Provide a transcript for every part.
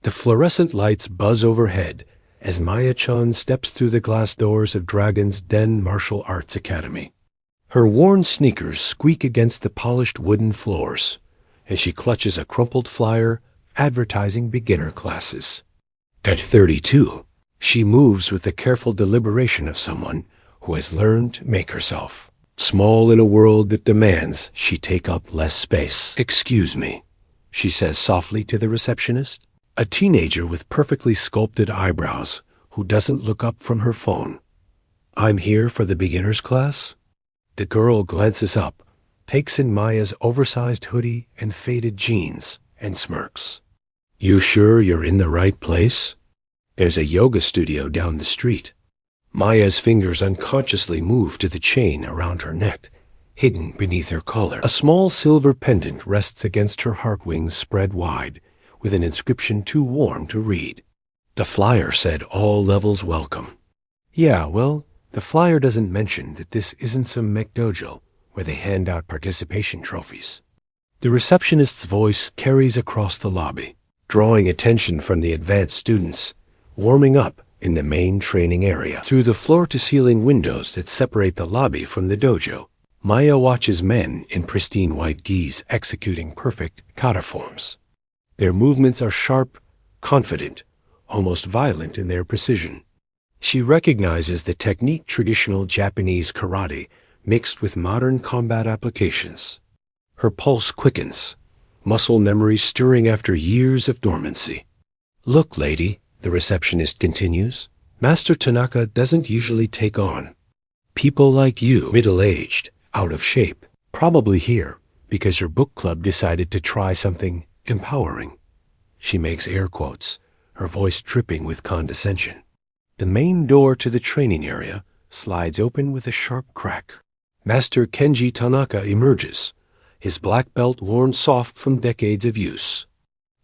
The fluorescent lights buzz overhead as Maya-chan steps through the glass doors of Dragon's Den Martial Arts Academy. Her worn sneakers squeak against the polished wooden floors, and she clutches a crumpled flyer advertising beginner classes. At 32, she moves with the careful deliberation of someone who has learned to make herself small in a world that demands she take up less space. "Excuse me," she says softly to the receptionist, a teenager with perfectly sculpted eyebrows who doesn't look up from her phone. "I'm here for the beginner's class?" The girl glances up, takes in Maya's oversized hoodie and faded jeans, and smirks. "You sure you're in the right place? There's a yoga studio down the street." Maya's fingers unconsciously move to the chain around her neck, hidden beneath her collar. A small silver pendant rests against her heart wings spread wide, with an inscription too warm to read. The flyer said all levels welcome. Yeah, well, the flyer doesn't mention that this isn't some mech dojo where they hand out participation trophies. The receptionist's voice carries across the lobby, drawing attention from the advanced students, warming up in the main training area. Through the floor-to-ceiling windows that separate the lobby from the dojo, Maya watches men in pristine white gis executing perfect kata forms. Their movements are sharp, confident, almost violent in their precision. She recognizes the technique traditional Japanese karate mixed with modern combat applications. Her pulse quickens, muscle memory stirring after years of dormancy. "Look, lady," the receptionist continues, "Master Tanaka doesn't usually take on people like you, middle-aged, out of shape, probably here because your book club decided to try something empowering." She makes air quotes, her voice dripping with condescension. The main door to the training area slides open with a sharp crack. Master Kenji Tanaka emerges, his black belt worn soft from decades of use.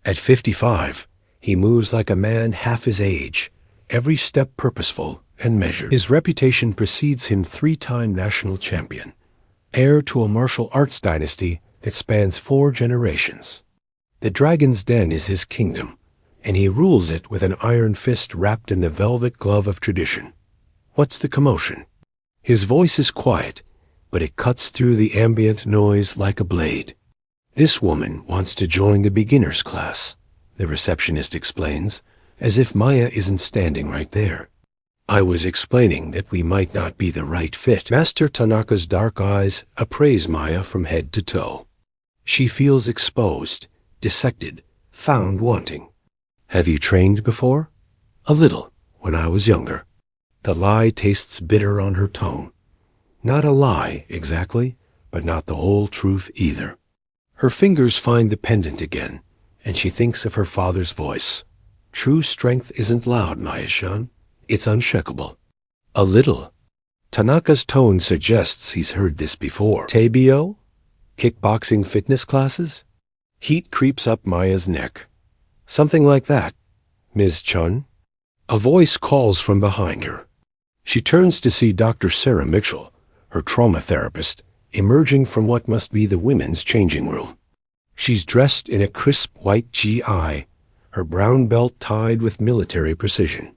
At 55, he moves like a man half his age, every step purposeful and measured. His reputation precedes him 3-time national champion, heir to a martial arts dynasty that spans 4 generations. The Dragon's Den is his kingdom, and he rules it with an iron fist wrapped in the velvet glove of tradition. What's the commotion? His voice is quiet, but it cuts through the ambient noise like a blade. "This woman wants to join the beginner's class," the receptionist explains, as if Maya isn't standing right there. "I was explaining that we might not be the right fit." Master Tanaka's dark eyes appraise Maya from head to toe. She feels exposed, dissected, found wanting. "Have you trained before?" "A little, when I was younger." The lie tastes bitter on her tongue. Not a lie, exactly, but not the whole truth either. Her fingers find the pendant again, and she thinks of her father's voice. "True strength isn't loud, Maya-chan. It's unshakable." "A little." Tanaka's tone suggests he's heard this before. "Taibio? Kickboxing fitness classes?" Heat creeps up Maya's neck. "Something like that, Ms. Chun." A voice calls from behind her. She turns to see Dr. Sarah Mitchell, her trauma therapist, emerging from what must be the women's changing room. She's dressed in a crisp white GI, her brown belt tied with military precision.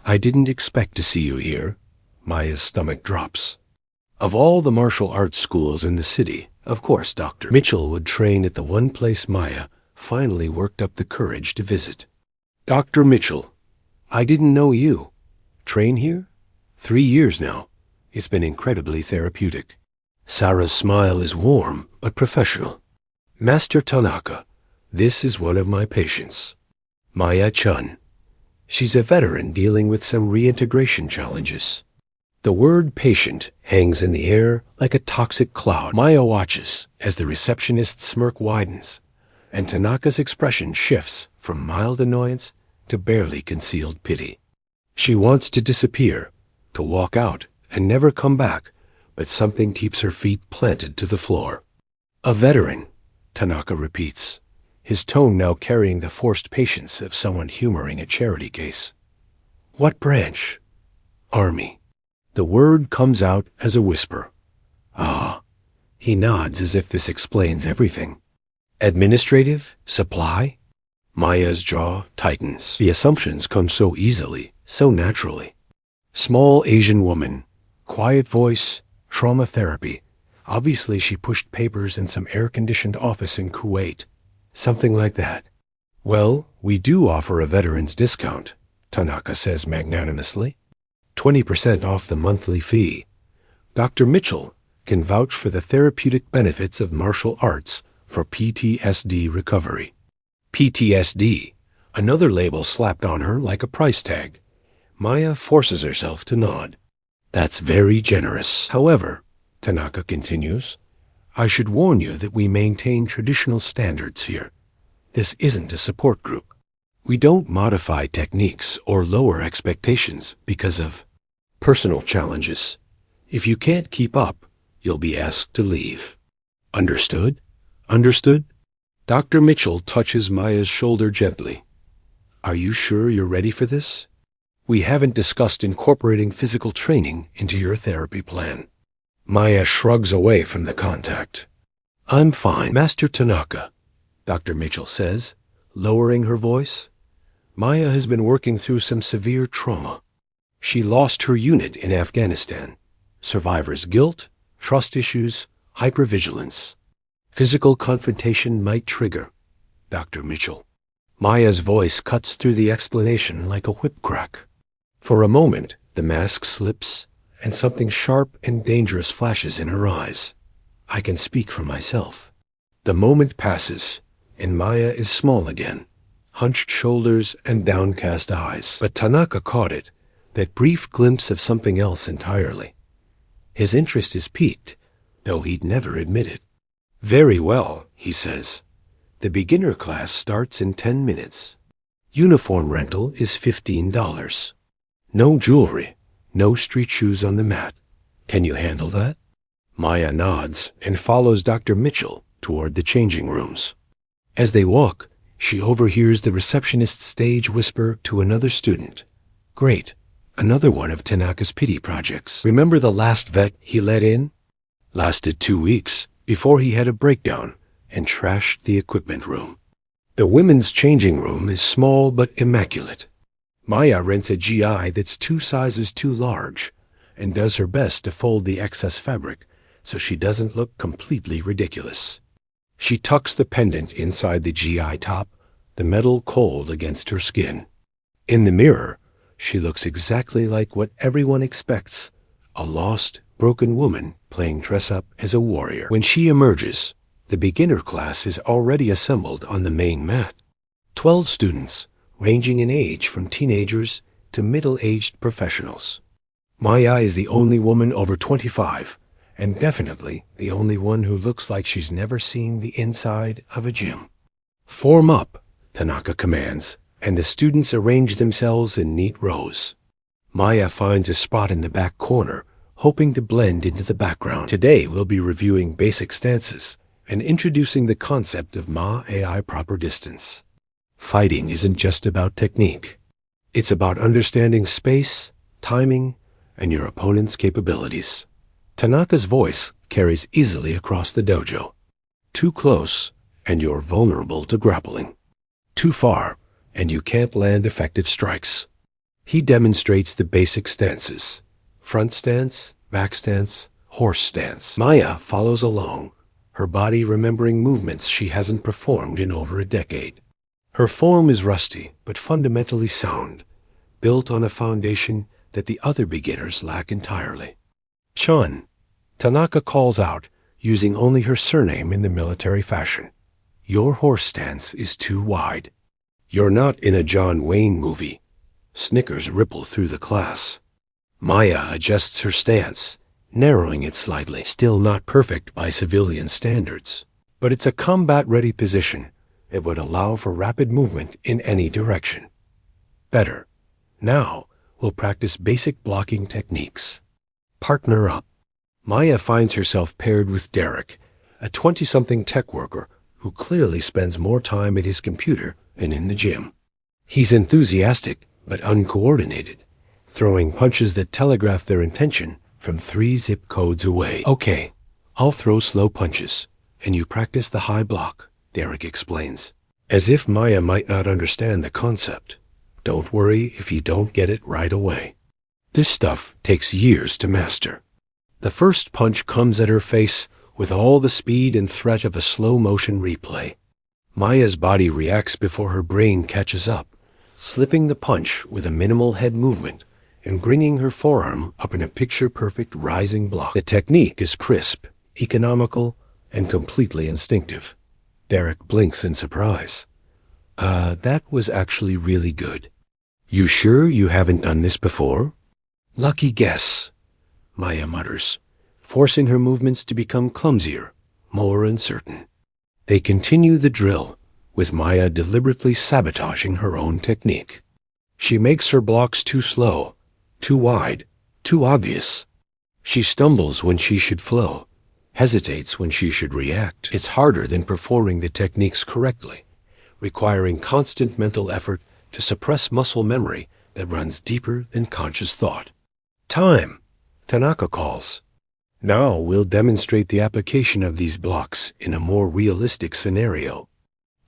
"I didn't expect to see you here." Maya's stomach drops. Of all the martial arts schools in the city, of course Dr. Mitchell would train at the one place Maya finally worked up the courage to visit. "Dr. Mitchell, I didn't know you. Train here? 3 years now. It's been incredibly therapeutic." Sarah's smile is warm but professional. "Master Tanaka, this is one of my patients, Maya-chan. She's a veteran dealing with some reintegration challenges." The word patient hangs in the air like a toxic cloud. Maya watches as the receptionist's smirk widens, and Tanaka's expression shifts from mild annoyance to barely concealed pity. She wants to disappear, to walk out and never come back, but something keeps her feet planted to the floor. "A veteran," Tanaka repeats, his tone now carrying the forced patience of someone humoring a charity case. "What branch?" "Army." The word comes out as a whisper. "Ah." He nods as if this explains everything. "Administrative? Supply?" Maya's jaw tightens. The assumptions come so easily, so naturally. Small Asian woman, quiet voice, trauma therapy. Obviously she pushed papers in some air-conditioned office in Kuwait. Something like that. Well, we do offer a veteran's discount, Tanaka says magnanimously. 20% off the monthly fee. Dr. Mitchell can vouch for the therapeutic benefits of martial arts for PTSD recovery. PTSD, another label slapped on her like a price tag. Maya forces herself to nod. That's very generous. However, Tanaka continues, I should warn you that we maintain traditional standards here. This isn't a support group. We don't modify techniques or lower expectations because of personal challenges. If you can't keep up, you'll be asked to leave. Understood? Understood? Dr. Mitchell touches Maya's shoulder gently. Are you sure you're ready for this? We haven't discussed incorporating physical training into your therapy plan. Maya shrugs away from the contact. I'm fine, Master Tanaka, Dr. Mitchell says, lowering her voice. Maya has been working through some severe trauma. She lost her unit in Afghanistan. Survivor's guilt, trust issues, hypervigilance. Physical confrontation might trigger. Dr. Mitchell. Maya's voice cuts through the explanation like a whip crack. For a moment, the mask slips, and something sharp and dangerous flashes in her eyes. I can speak for myself. The moment passes, and Maya is small again, hunched shoulders and downcast eyes. But Tanaka caught it, that brief glimpse of something else entirely. His interest is piqued, though he'd never admit it. Very well, he says. The beginner class starts in 10 minutes. Uniform rental is $15. No jewelry, no street shoes on the mat. Can you handle that? Maya nods and follows Dr. Mitchell toward the changing rooms. As they walk, she overhears the receptionist stage whisper to another student. Great, another one of Tanaka's pity projects. Remember the last vet he let in? Lasted 2 weeks before he had a breakdown and trashed the equipment room. The women's changing room is small but immaculate. Maya rents a GI that's 2 sizes too large and does her best to fold the excess fabric so she doesn't look completely ridiculous. She tucks the pendant inside the GI top, the metal cold against her skin. In the mirror, she looks exactly like what everyone expects, a lost, broken woman playing dress-up as a warrior. When she emerges, the beginner class is already assembled on the main mat. 12 students, ranging in age from teenagers to middle-aged professionals. Maya is the only woman over 25, and definitely the only one who looks like she's never seen the inside of a gym. Form up, Tanaka commands, and the students arrange themselves in neat rows. Maya finds a spot in the back corner, hoping to blend into the background. Today we'll be reviewing basic stances and introducing the concept of Ma-AI proper distance. Fighting isn't just about technique. It's about understanding space, timing, and your opponent's capabilities. Tanaka's voice carries easily across the dojo. Too close, and you're vulnerable to grappling. Too far, and you can't land effective strikes. He demonstrates the basic stances: front stance, back stance, horse stance. Maya follows along, her body remembering movements she hasn't performed in over a decade. Her form is rusty, but fundamentally sound, built on a foundation that the other beginners lack entirely. Chen, Tanaka calls out, using only her surname in the military fashion. Your horse stance is too wide. You're not in a John Wayne movie. Snickers ripple through the class. Maya adjusts her stance, narrowing it slightly. Still not perfect by civilian standards, but it's a combat-ready position. It would allow for rapid movement in any direction. Better. Now, we'll practice basic blocking techniques. Partner up. Maya finds herself paired with Derek, a 20-something tech worker who clearly spends more time at his computer than in the gym. He's enthusiastic but uncoordinated, throwing punches that telegraph their intention from 3 zip codes away. Okay, I'll throw slow punches, and you practice the high block, Derek explains. as if Maya might not understand the concept. Don't worry if you don't get it right away. This stuff takes years to master. The first punch comes at her face with all the speed and threat of a slow-motion replay. Maya's body reacts before her brain catches up, slipping the punch with a minimal head movement and bringing her forearm up in a picture-perfect rising block. The technique is crisp, economical, and completely instinctive. Derek blinks in surprise. That was actually really good. You sure you haven't done this before? Lucky guess, Maya mutters, forcing her movements to become clumsier, more uncertain. They continue the drill, with Maya deliberately sabotaging her own technique. She makes her blocks too slow, too wide, too obvious. She stumbles when she should flow, hesitates when she should react. It's harder than performing the techniques correctly, requiring constant mental effort to suppress muscle memory that runs deeper than conscious thought. Time, Tanaka calls. Now we'll demonstrate the application of these blocks in a more realistic scenario.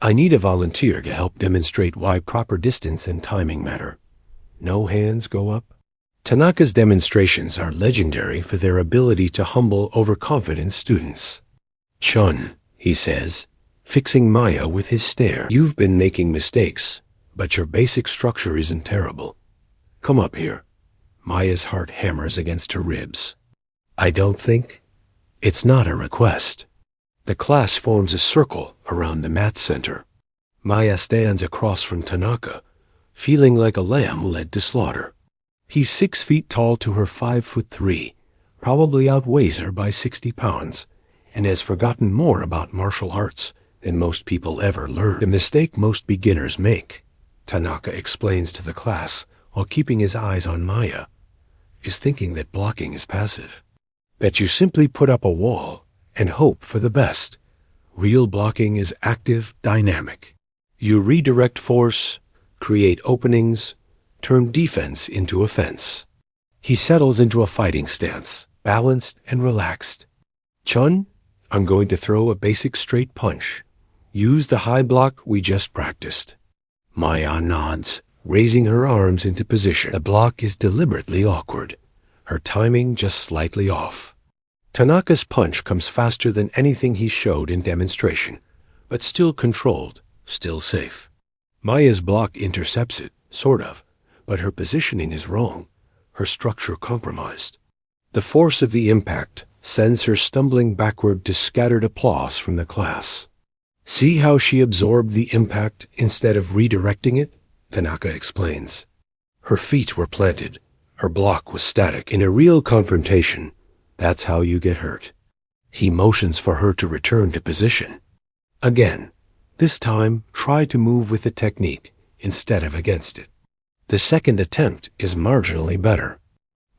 I need a volunteer to help demonstrate why proper distance and timing matter. No hands go up? Tanaka's demonstrations are legendary for their ability to humble overconfident students. Chen, he says, fixing Maya with his stare. You've been making mistakes, but your basic structure isn't terrible. Come up here. Maya's heart hammers against her ribs. I don't think. It's not a request. The class forms a circle around the mat center. Maya stands across from Tanaka, feeling like a lamb led to slaughter. He's 6 feet tall to her 5'3", probably outweighs her by 60 pounds, and has forgotten more about martial arts than most people ever learn. The mistake most beginners make, Tanaka explains to the class while keeping his eyes on Maya, is thinking that blocking is passive. That you simply put up a wall and hope for the best. Real blocking is active, dynamic. You redirect force, create openings, turn defense into offense. He settles into a fighting stance, balanced and relaxed. Chun, I'm going to throw a basic straight punch. Use the high block we just practiced. Maya nods, raising her arms into position. The block is deliberately awkward, her timing just slightly off. Tanaka's punch comes faster than anything he showed in demonstration, but still controlled, still safe. Maya's block intercepts it, sort of, but her positioning is wrong, her structure compromised. The force of the impact sends her stumbling backward to scattered applause from the class. See how she absorbed the impact instead of redirecting it? Tanaka explains. Her feet were planted. Her block was static. In a real confrontation, that's how you get hurt. He motions for her to return to position. Again, this time try to move with the technique instead of against it. The second attempt is marginally better.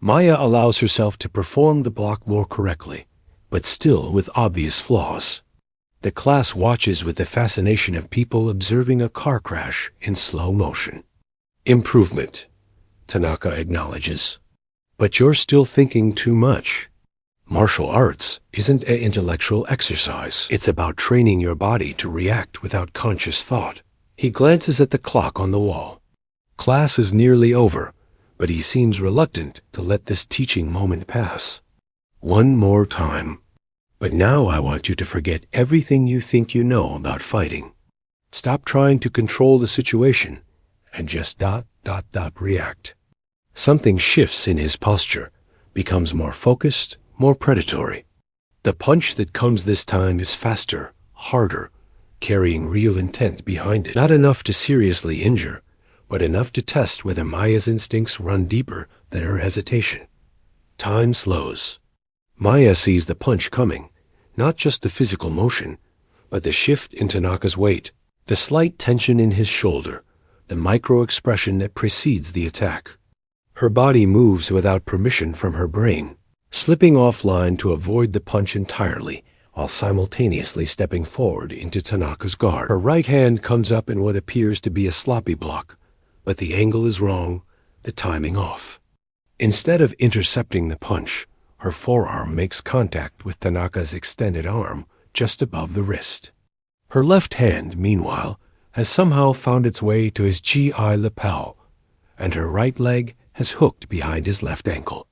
Maya allows herself to perform the block more correctly, but still with obvious flaws. The class watches with the fascination of people observing a car crash in slow motion. Improvement, Tanaka acknowledges. But you're still thinking too much. Martial arts isn't an intellectual exercise. It's about training your body to react without conscious thought. He glances at the clock on the wall. Class is nearly over, but he seems reluctant to let this teaching moment pass. One more time. But now I want you to forget everything you think you know about fighting. Stop trying to control the situation and just react. Something shifts in his posture, becomes more focused, more predatory. The punch that comes this time is faster, harder, carrying real intent behind it. Not enough to seriously injure, but enough to test whether Maya's instincts run deeper than her hesitation. Time slows. Maya sees the punch coming, not just the physical motion, but the shift in Tanaka's weight, the slight tension in his shoulder, the micro-expression that precedes the attack. Her body moves without permission from her brain, slipping offline to avoid the punch entirely, while simultaneously stepping forward into Tanaka's guard. Her right hand comes up in what appears to be a sloppy block, but the angle is wrong, the timing off. Instead of intercepting the punch, her forearm makes contact with Tanaka's extended arm just above the wrist. Her left hand, meanwhile, has somehow found its way to his GI lapel, and her right leg has hooked behind his left ankle.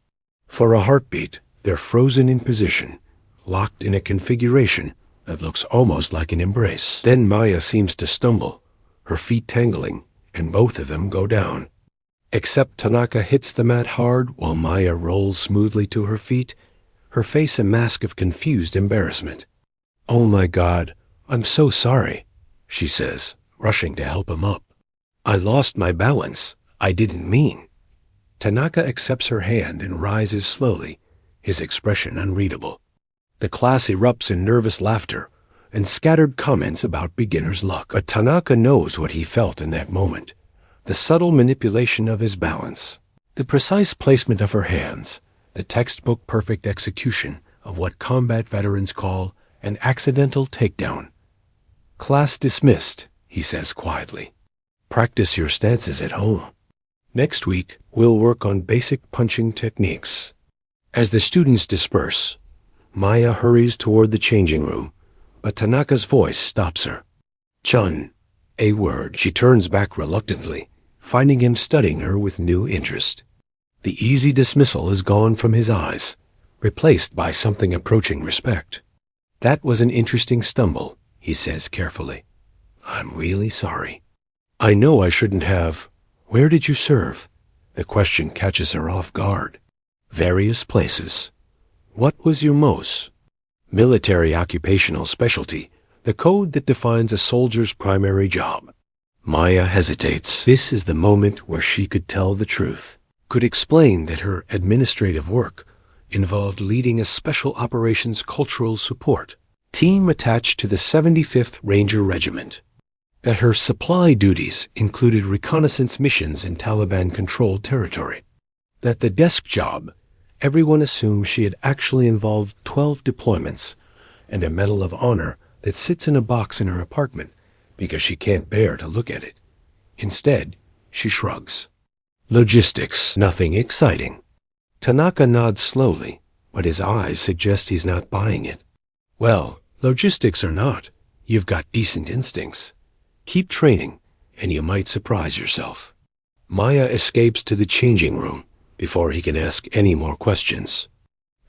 For a heartbeat, they're frozen in position, locked in a configuration that looks almost like an embrace. Then Maya seems to stumble, her feet tangling, and both of them go down. Except Tanaka hits the mat hard while Maya rolls smoothly to her feet, her face a mask of confused embarrassment. "Oh my God, I'm so sorry," she says, rushing to help him up. "I lost my balance. I didn't mean." Tanaka accepts her hand and rises slowly, his expression unreadable. The class erupts in nervous laughter and scattered comments about beginner's luck. But Tanaka knows what he felt in that moment. The subtle manipulation of his balance, the precise placement of her hands, the textbook perfect execution of what combat veterans call an accidental takedown. "Class dismissed," he says quietly. "Practice your stances at home. Next week, we'll work on basic punching techniques." As the students disperse, Maya hurries toward the changing room, but Tanaka's voice stops her. "Chun," a word. She turns back reluctantly, finding him studying her with new interest. The easy dismissal is gone from his eyes, replaced by something approaching respect. "That was an interesting stumble," he says carefully. "I'm really sorry. I know I shouldn't have. Where did you serve?" The question catches her off guard. "Various places." "What was your MOS?" "Military occupational specialty, the code that defines a soldier's primary job." Maya hesitates. This is the moment where she could tell the truth, could explain that her administrative work involved leading a special operations cultural support team attached to the 75th Ranger Regiment, that her supply duties included reconnaissance missions in Taliban-controlled territory, that the desk job, everyone assumed she had actually involved 12 deployments and a Medal of Honor that sits in a box in her apartment because she can't bear to look at it. Instead, she shrugs. "Logistics, nothing exciting." Tanaka nods slowly, but his eyes suggest he's not buying it. "Well, logistics or not, you've got decent instincts. Keep training, and you might surprise yourself." Maya escapes to the changing room before he can ask any more questions.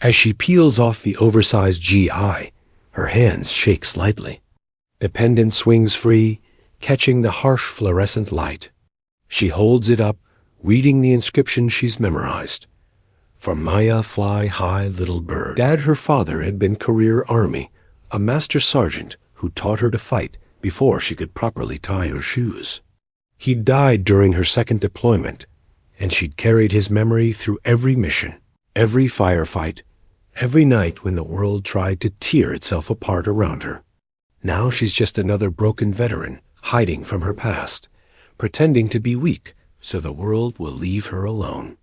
As she peels off the oversized GI, her hands shake slightly. The pendant swings free, catching the harsh fluorescent light. She holds it up, reading the inscription she's memorized. "For Maya, fly high, little bird." Dad, her father, had been career Army, a master sergeant who taught her to fight before she could properly tie her shoes. He'd died during her second deployment, and she'd carried his memory through every mission, every firefight, every night when the world tried to tear itself apart around her. Now she's just another broken veteran, hiding from her past, pretending to be weak so the world will leave her alone.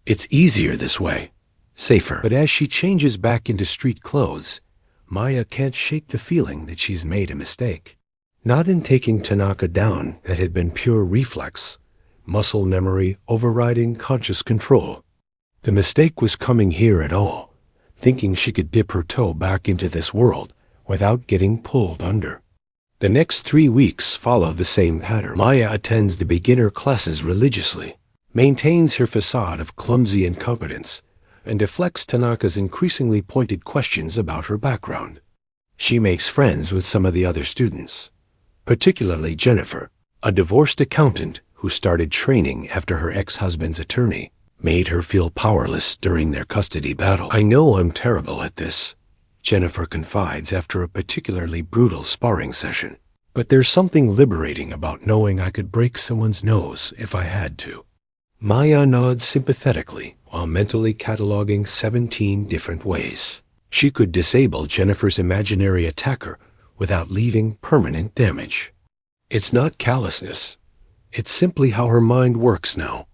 It's easier this way, safer. But as she changes back into street clothes, Maya can't shake the feeling that she's made a mistake. Not in taking Tanaka down, that had been pure reflex, muscle memory overriding conscious control. The mistake was coming here at all, thinking she could dip her toe back into this world without getting pulled under. The next 3 weeks follow the same pattern. Maya attends the beginner classes religiously, maintains her facade of clumsy incompetence, and deflects Tanaka's increasingly pointed questions about her background. She makes friends with some of the other students, particularly Jennifer, a divorced accountant who started training after her ex-husband's attorney made her feel powerless during their custody battle. "I know I'm terrible at this," Jennifer confides after a particularly brutal sparring session, "but there's something liberating about knowing I could break someone's nose if I had to." Maya nods sympathetically while mentally cataloging 17 different ways she could disable Jennifer's imaginary attacker without leaving permanent damage. It's not callousness. It's simply how her mind works now,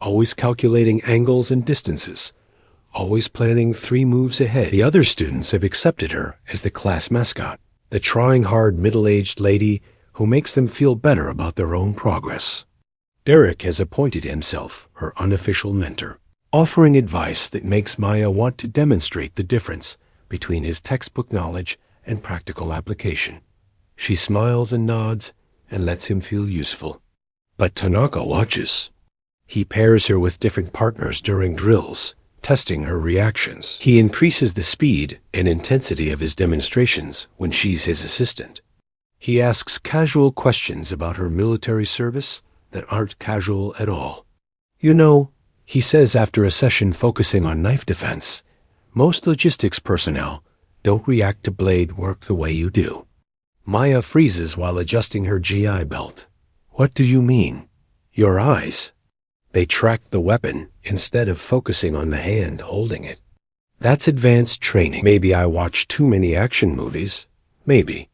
always calculating angles and distances, always planning 3 moves ahead. The other students have accepted her as the class mascot, the trying-hard middle-aged lady who makes them feel better about their own progress. Derek has appointed himself her unofficial mentor, offering advice that makes Maya want to demonstrate the difference between his textbook knowledge and practical application. She smiles and nods and lets him feel useful. But Tanaka watches. He pairs her with different partners during drills, testing her reactions. He increases the speed and intensity of his demonstrations when she's his assistant. He asks casual questions about her military service that aren't casual at all. You know, he says after a session focusing on knife defense, most logistics personnel don't react to blade work the way you do. Maya freezes while adjusting her GI belt. What do you mean? Your eyes. They track the weapon instead of focusing on the hand holding it. That's advanced training. Maybe I watch too many action movies. Maybe.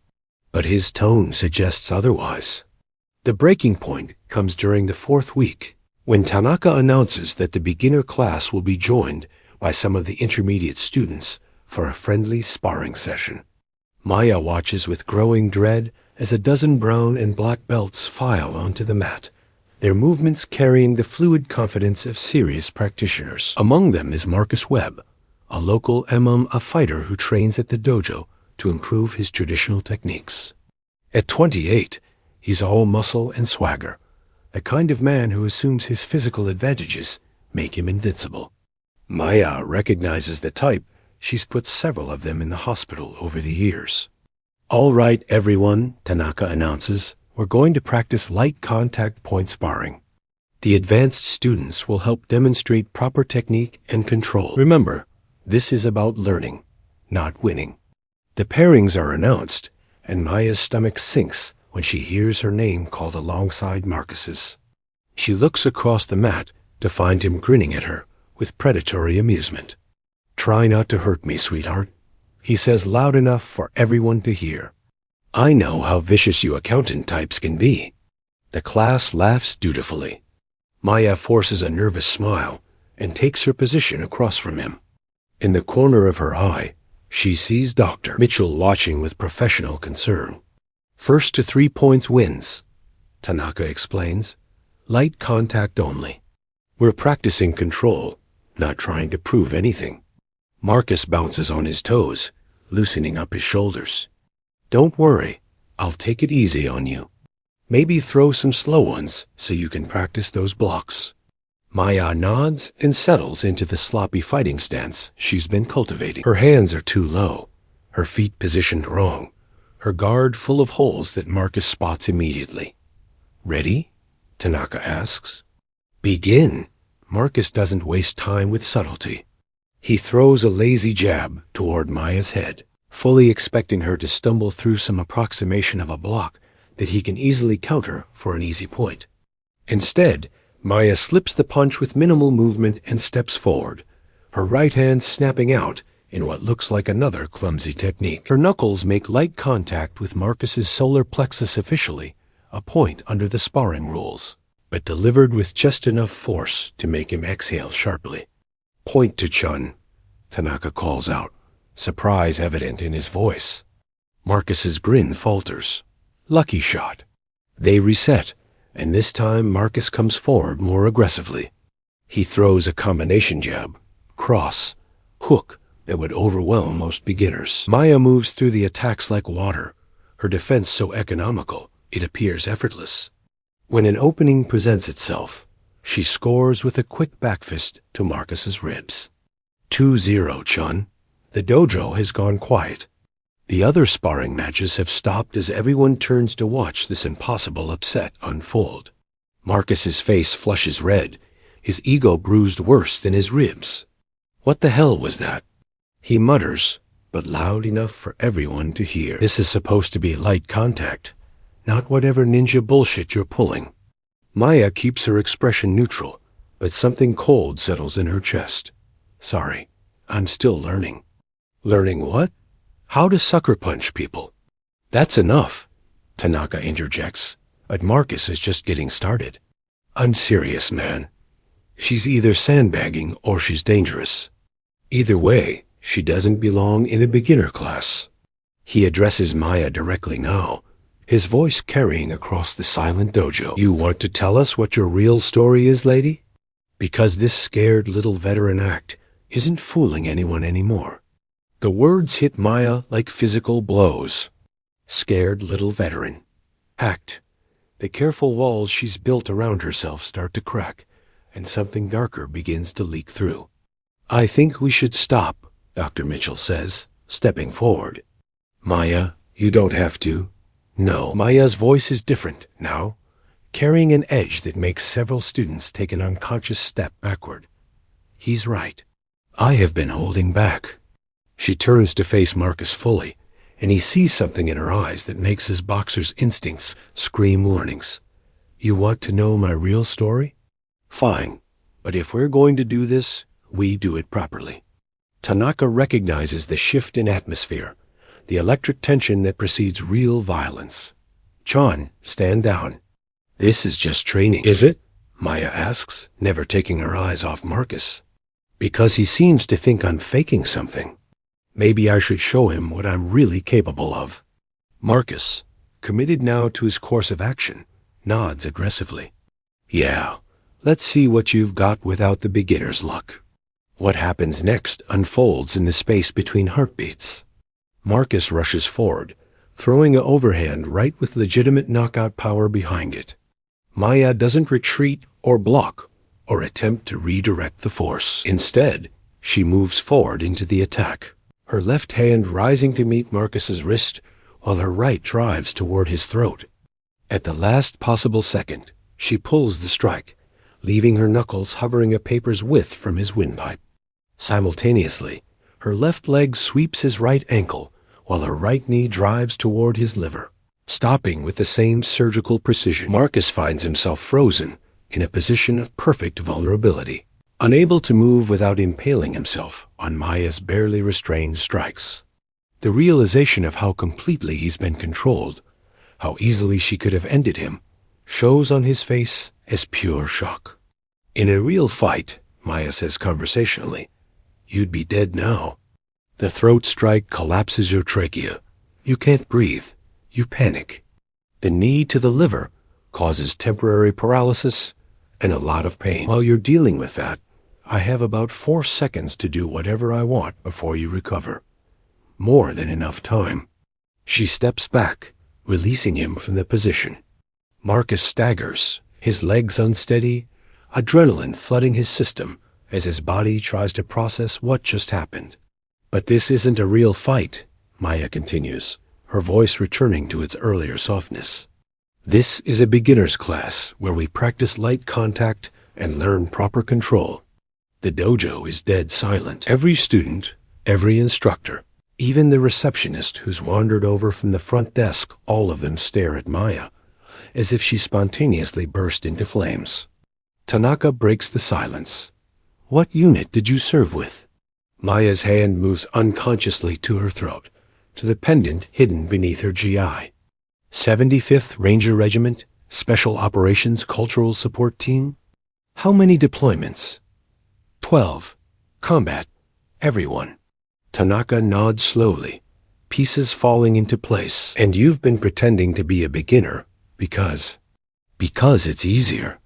But his tone suggests otherwise. The breaking point comes during the 4th week, when Tanaka announces that the beginner class will be joined by some of the intermediate students for a friendly sparring session. Maya watches with growing dread as a dozen brown and black belts file onto the mat, their movements carrying the fluid confidence of serious practitioners. Among them is Marcus Webb, a local MMA fighter who trains at the dojo to improve his traditional techniques. At 28, he's all muscle and swagger, a kind of man who assumes his physical advantages make him invincible. Maya recognizes the type. She's put several of them in the hospital over the years. All right, everyone, Tanaka announces, we're going to practice light contact point sparring. The advanced students will help demonstrate proper technique and control. Remember, this is about learning, not winning. The pairings are announced, and Maya's stomach sinks when she hears her name called alongside Marcus's. She looks across the mat to find him grinning at her with predatory amusement. Try not to hurt me, sweetheart, he says loud enough for everyone to hear. I know how vicious you accountant types can be. The class laughs dutifully. Maya forces a nervous smile and takes her position across from him. In the corner of her eye, she sees Dr. Mitchell watching with professional concern. First to 3 points wins, Tanaka explains. Light contact only. We're practicing control, not trying to prove anything. Marcus bounces on his toes, loosening up his shoulders. Don't worry, I'll take it easy on you. Maybe throw some slow ones so you can practice those blocks. Maya nods and settles into the sloppy fighting stance she's been cultivating. Her hands are too low, her feet positioned wrong, her guard full of holes that Marcus spots immediately. Ready? Tanaka asks. Begin. Marcus doesn't waste time with subtlety. He throws a lazy jab toward Maya's head, fully expecting her to stumble through some approximation of a block that he can easily counter for an easy point. Instead, Maya slips the punch with minimal movement and steps forward, her right hand snapping out in what looks like another clumsy technique. Her knuckles make light contact with Marcus's solar plexus officially, a point under the sparring rules, but delivered with just enough force to make him exhale sharply. Point to Chen, Tanaka calls out, surprise evident in his voice. Marcus's grin falters. Lucky shot. They reset, and this time Marcus comes forward more aggressively. He throws a combination jab, cross, hook that would overwhelm most beginners. Maya moves through the attacks like water, her defense so economical it appears effortless. When an opening presents itself, she scores with a quick backfist to Marcus's ribs. 2-0, Chen. The dojo has gone quiet. The other sparring matches have stopped as everyone turns to watch this impossible upset unfold. Marcus's face flushes red, his ego bruised worse than his ribs. What the hell was that? He mutters, but loud enough for everyone to hear. This is supposed to be light contact, not whatever ninja bullshit you're pulling. Maya keeps her expression neutral, but something cold settles in her chest. Sorry, I'm still learning. Learning what? How to sucker punch people. That's enough, Tanaka interjects, but Marcus is just getting started. I'm serious, man. She's either sandbagging or she's dangerous. Either way, she doesn't belong in a beginner class. He addresses Maya directly now, his voice carrying across the silent dojo. You want to tell us what your real story is, lady? Because this scared little veteran act isn't fooling anyone anymore. The words hit Maya like physical blows. Scared little veteran. Act. The careful walls she's built around herself start to crack, and something darker begins to leak through. "I think we should stop," Dr. Mitchell says, stepping forward. "Maya, you don't have to." No, Maya's voice is different now, carrying an edge that makes several students take an unconscious step backward. He's right. I have been holding back. She turns to face Marcus fully, and he sees something in her eyes that makes his boxer's instincts scream warnings. "You want to know my real story? Fine, but if we're going to do this, we do it properly." Tanaka recognizes the shift in atmosphere, the electric tension that precedes real violence. "Chen, stand down." "This is just training." "Is it?" Maya asks, never taking her eyes off Marcus. "Because he seems to think I'm faking something. Maybe I should show him what I'm really capable of." Marcus, committed now to his course of action, nods aggressively. "Yeah, let's see what you've got without the beginner's luck." What happens next unfolds in the space between heartbeats. Marcus rushes forward, throwing an overhand right with legitimate knockout power behind it. Maya doesn't retreat or block or attempt to redirect the force. Instead, she moves forward into the attack, her left hand rising to meet Marcus's wrist while her right drives toward his throat. At the last possible second, she pulls the strike, leaving her knuckles hovering a paper's width from his windpipe. Simultaneously, her left leg sweeps his right ankle while her right knee drives toward his liver, stopping with the same surgical precision. Marcus finds himself frozen in a position of perfect vulnerability, unable to move without impaling himself on Maya's barely restrained strikes. The realization of how completely he's been controlled, how easily she could have ended him, shows on his face as pure shock. "In a real fight," Maya says conversationally, "you'd be dead now. The throat strike collapses your trachea. You can't breathe. You panic. The knee to the liver causes temporary paralysis and a lot of pain. While you're dealing with that, I have about 4 seconds to do whatever I want before you recover. More than enough time." She steps back, releasing him from the position. Marcus staggers, his legs unsteady, adrenaline flooding his system as his body tries to process what just happened. "But this isn't a real fight," Maya continues, her voice returning to its earlier softness. "This is a beginner's class where we practice light contact and learn proper control. The dojo is dead silent. Every student, every instructor, even the receptionist who's wandered over from the front desk, all of them stare at Maya, as if she spontaneously burst into flames." Tanaka breaks the silence. "What unit did you serve with?" Maya's hand moves unconsciously to her throat, to the pendant hidden beneath her GI. 75th Ranger Regiment, Special Operations Cultural Support Team. How many deployments? 12. Combat. Everyone. Tanaka nods slowly, pieces falling into place. "And you've been pretending to be a beginner because it's easier."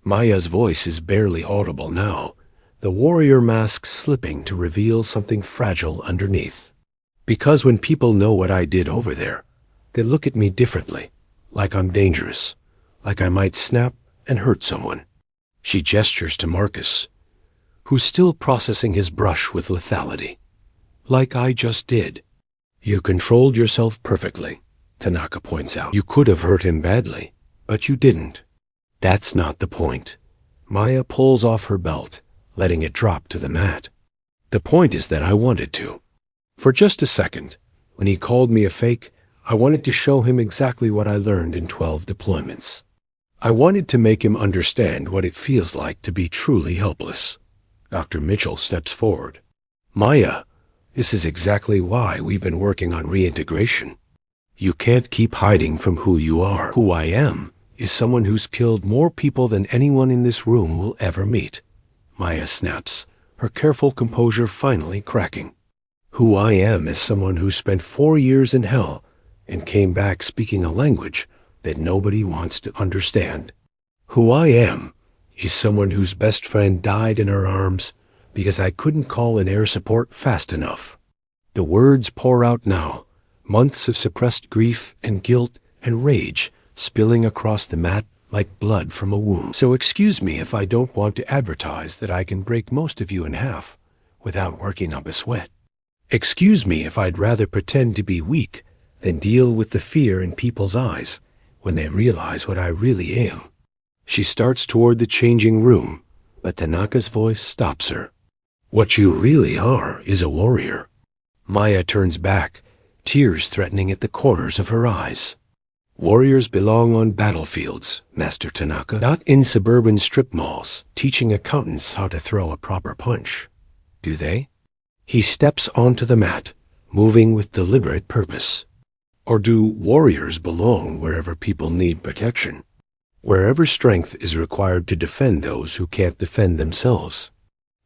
Maya's voice is barely audible now, the warrior mask slipping to reveal something fragile underneath. "Because when people know what I did over there, they look at me differently, like I'm dangerous, like I might snap and hurt someone." She gestures to Marcus, who's still processing his brush with lethality. "Like I just did." "You controlled yourself perfectly," Tanaka points out. "You could have hurt him badly, but you didn't." "That's not the point." Maya pulls off her belt, letting it drop to the mat. "The point is that I wanted to. For just a second, when he called me a fake, I wanted to show him exactly what I learned in 12 deployments. I wanted to make him understand what it feels like to be truly helpless." Dr. Mitchell steps forward. "Maya, this is exactly why we've been working on reintegration. You can't keep hiding from who you are. Who I am is someone who's killed more people than anyone in this room will ever meet." Maya snaps, her careful composure finally cracking. "Who I am is someone who spent 4 years in hell and came back speaking a language that nobody wants to understand. Who I am is someone whose best friend died in her arms because I couldn't call in air support fast enough." The words pour out now, months of suppressed grief and guilt and rage spilling across the mat like blood from a wound. So excuse me if I don't want to advertise that I can break most of you in half without working up a sweat. Excuse me if I'd rather pretend to be weak than deal with the fear in people's eyes when they realize what I really am. She starts toward the changing room, but Tanaka's voice stops her. What you really are is a warrior. Maya turns back, tears threatening at the corners of her eyes. Warriors belong on battlefields, Master Tanaka, not in suburban strip malls, teaching accountants how to throw a proper punch. Do they? He steps onto the mat, moving with deliberate purpose. Or do warriors belong wherever people need protection? Wherever strength is required to defend those who can't defend themselves.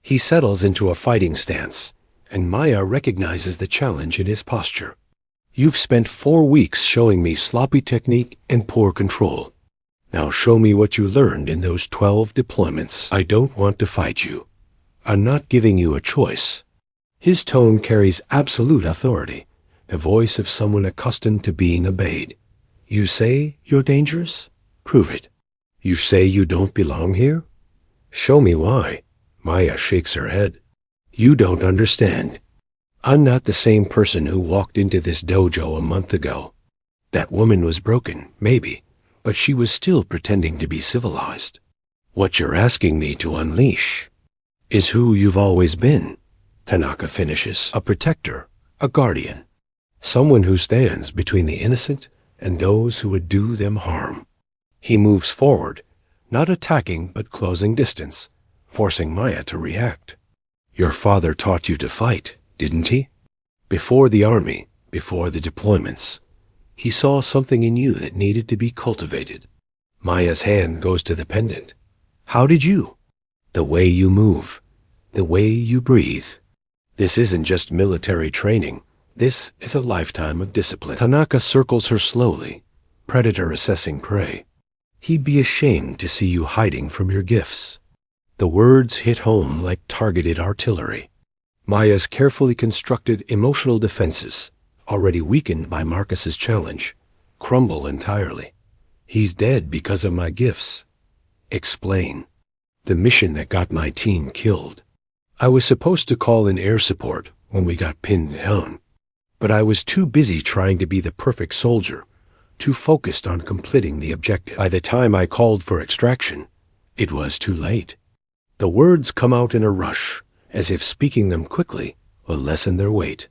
He settles into a fighting stance, and Maya recognizes the challenge in his posture. You've spent 4 weeks showing me sloppy technique and poor control. Now show me what you learned in those 12 deployments. I don't want to fight you. I'm not giving you a choice. His tone carries absolute authority, the voice of someone accustomed to being obeyed. You say you're dangerous? Prove it. You say you don't belong here? Show me why. Maya shakes her head. You don't understand. I'm not the same person who walked into this dojo a month ago. That woman was broken, maybe, but she was still pretending to be civilized. What you're asking me to unleash is who you've always been, Tanaka finishes. A protector, a guardian, someone who stands between the innocent and those who would do them harm. He moves forward, not attacking but closing distance, forcing Maya to react. Your father taught you to fight, didn't he? Before the army, before the deployments, he saw something in you that needed to be cultivated. Maya's hand goes to the pendant. How did you? The way you move, the way you breathe. This isn't just military training. This is a lifetime of discipline. Tanaka circles her slowly, predator assessing prey. He'd be ashamed to see you hiding from your gifts. The words hit home like targeted artillery. Maya's carefully constructed emotional defenses, already weakened by Marcus's challenge, crumble entirely. He's dead because of my gifts. Explain. The mission that got my team killed. I was supposed to call in air support when we got pinned down, but I was too busy trying to be the perfect soldier, too focused on completing the objective. By the time I called for extraction, it was too late. The words come out in a rush, as if speaking them quickly will lessen their weight.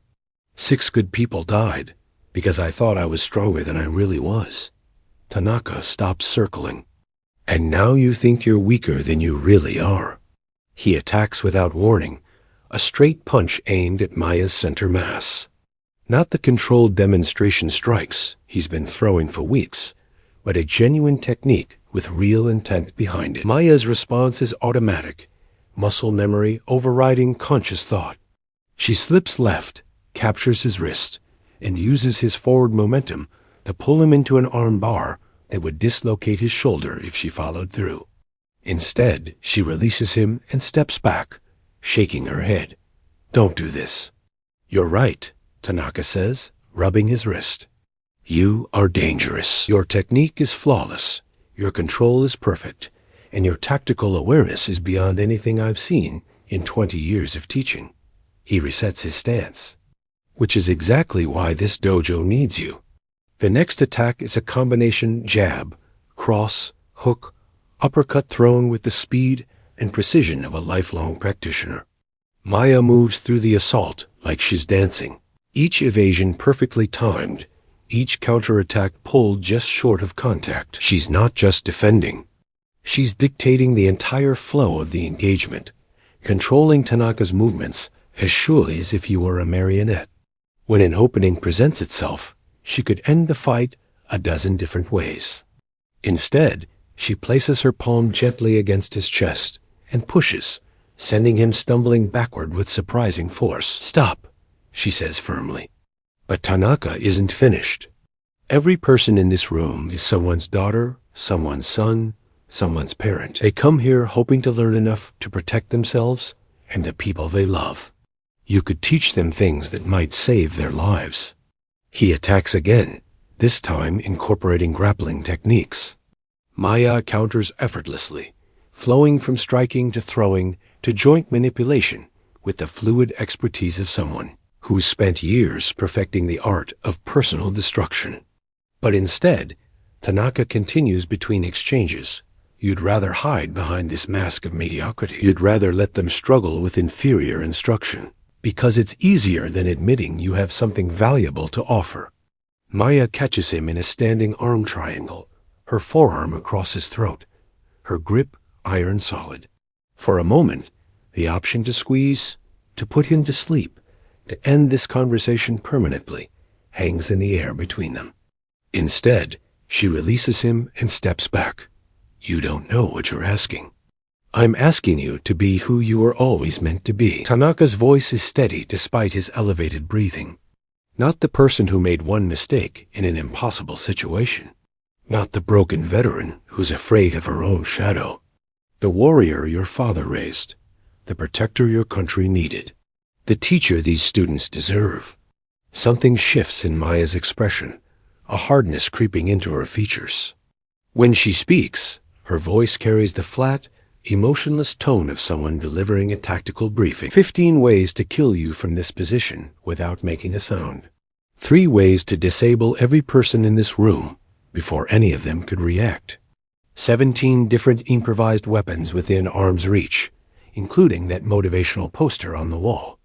6 good people died because I thought I was stronger than I really was. Tanaka stops circling. And now you think you're weaker than you really are. He attacks without warning, a straight punch aimed at Maya's center mass. Not the controlled demonstration strikes he's been throwing for weeks, but a genuine technique with real intent behind it. Maya's response is automatic, muscle memory overriding conscious thought. She slips left, captures his wrist, and uses his forward momentum to pull him into an arm bar that would dislocate his shoulder if she followed through. Instead, she releases him and steps back, shaking her head. Don't do this. You're right, Tanaka says, rubbing his wrist. You are dangerous. Your technique is flawless, your control is perfect, and your tactical awareness is beyond anything I've seen in 20 years of teaching. He resets his stance. Which is exactly why this dojo needs you. The next attack is a combination jab, cross, hook, uppercut thrown with the speed and precision of a lifelong practitioner. Maya moves through the assault like she's dancing, each evasion perfectly timed, each counterattack pulled just short of contact. She's not just defending. She's dictating the entire flow of the engagement, controlling Tanaka's movements as surely as if he were a marionette. When an opening presents itself, she could end the fight a dozen different ways. Instead, she places her palm gently against his chest and pushes, sending him stumbling backward with surprising force. Stop, she says firmly. But Tanaka isn't finished. Every person in this room is someone's daughter, someone's son, someone's parent. They come here hoping to learn enough to protect themselves and the people they love. You could teach them things that might save their lives. He attacks again, this time incorporating grappling techniques. Maya counters effortlessly, flowing from striking to throwing to joint manipulation with the fluid expertise of someone who's spent years perfecting the art of personal destruction. But instead, Tanaka continues between exchanges. You'd rather hide behind this mask of mediocrity. You'd rather let them struggle with inferior instruction, because it's easier than admitting you have something valuable to offer. Maya catches him in a standing arm triangle, her forearm across his throat, her grip iron solid. For a moment, the option to squeeze, to put him to sleep, to end this conversation permanently, hangs in the air between them. Instead, she releases him and steps back. You don't know what you're asking. I'm asking you to be who you were always meant to be. Tanaka's voice is steady despite his elevated breathing. Not the person who made one mistake in an impossible situation. Not the broken veteran who's afraid of her own shadow. The warrior your father raised. The protector your country needed. The teacher these students deserve. Something shifts in Maya's expression, a hardness creeping into her features. When she speaks, her voice carries the flat, emotionless tone of someone delivering a tactical briefing. 15 ways to kill you from this position without making a sound. 3 ways to disable every person in this room before any of them could react. 17 different improvised weapons within arm's reach, including that motivational poster on the wall.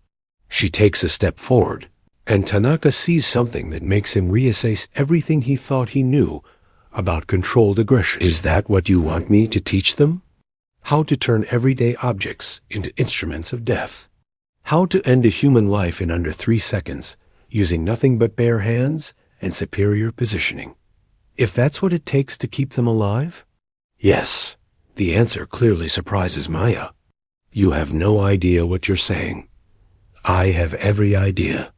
She takes a step forward, and Tanaka sees something that makes him reassess everything he thought he knew about controlled aggression. Is that what you want me to teach them? How to turn everyday objects into instruments of death. How to end a human life in under 3 seconds, using nothing but bare hands and superior positioning. If that's what it takes to keep them alive? Yes, the answer clearly surprises Maya. You have no idea what you're saying. I have every idea.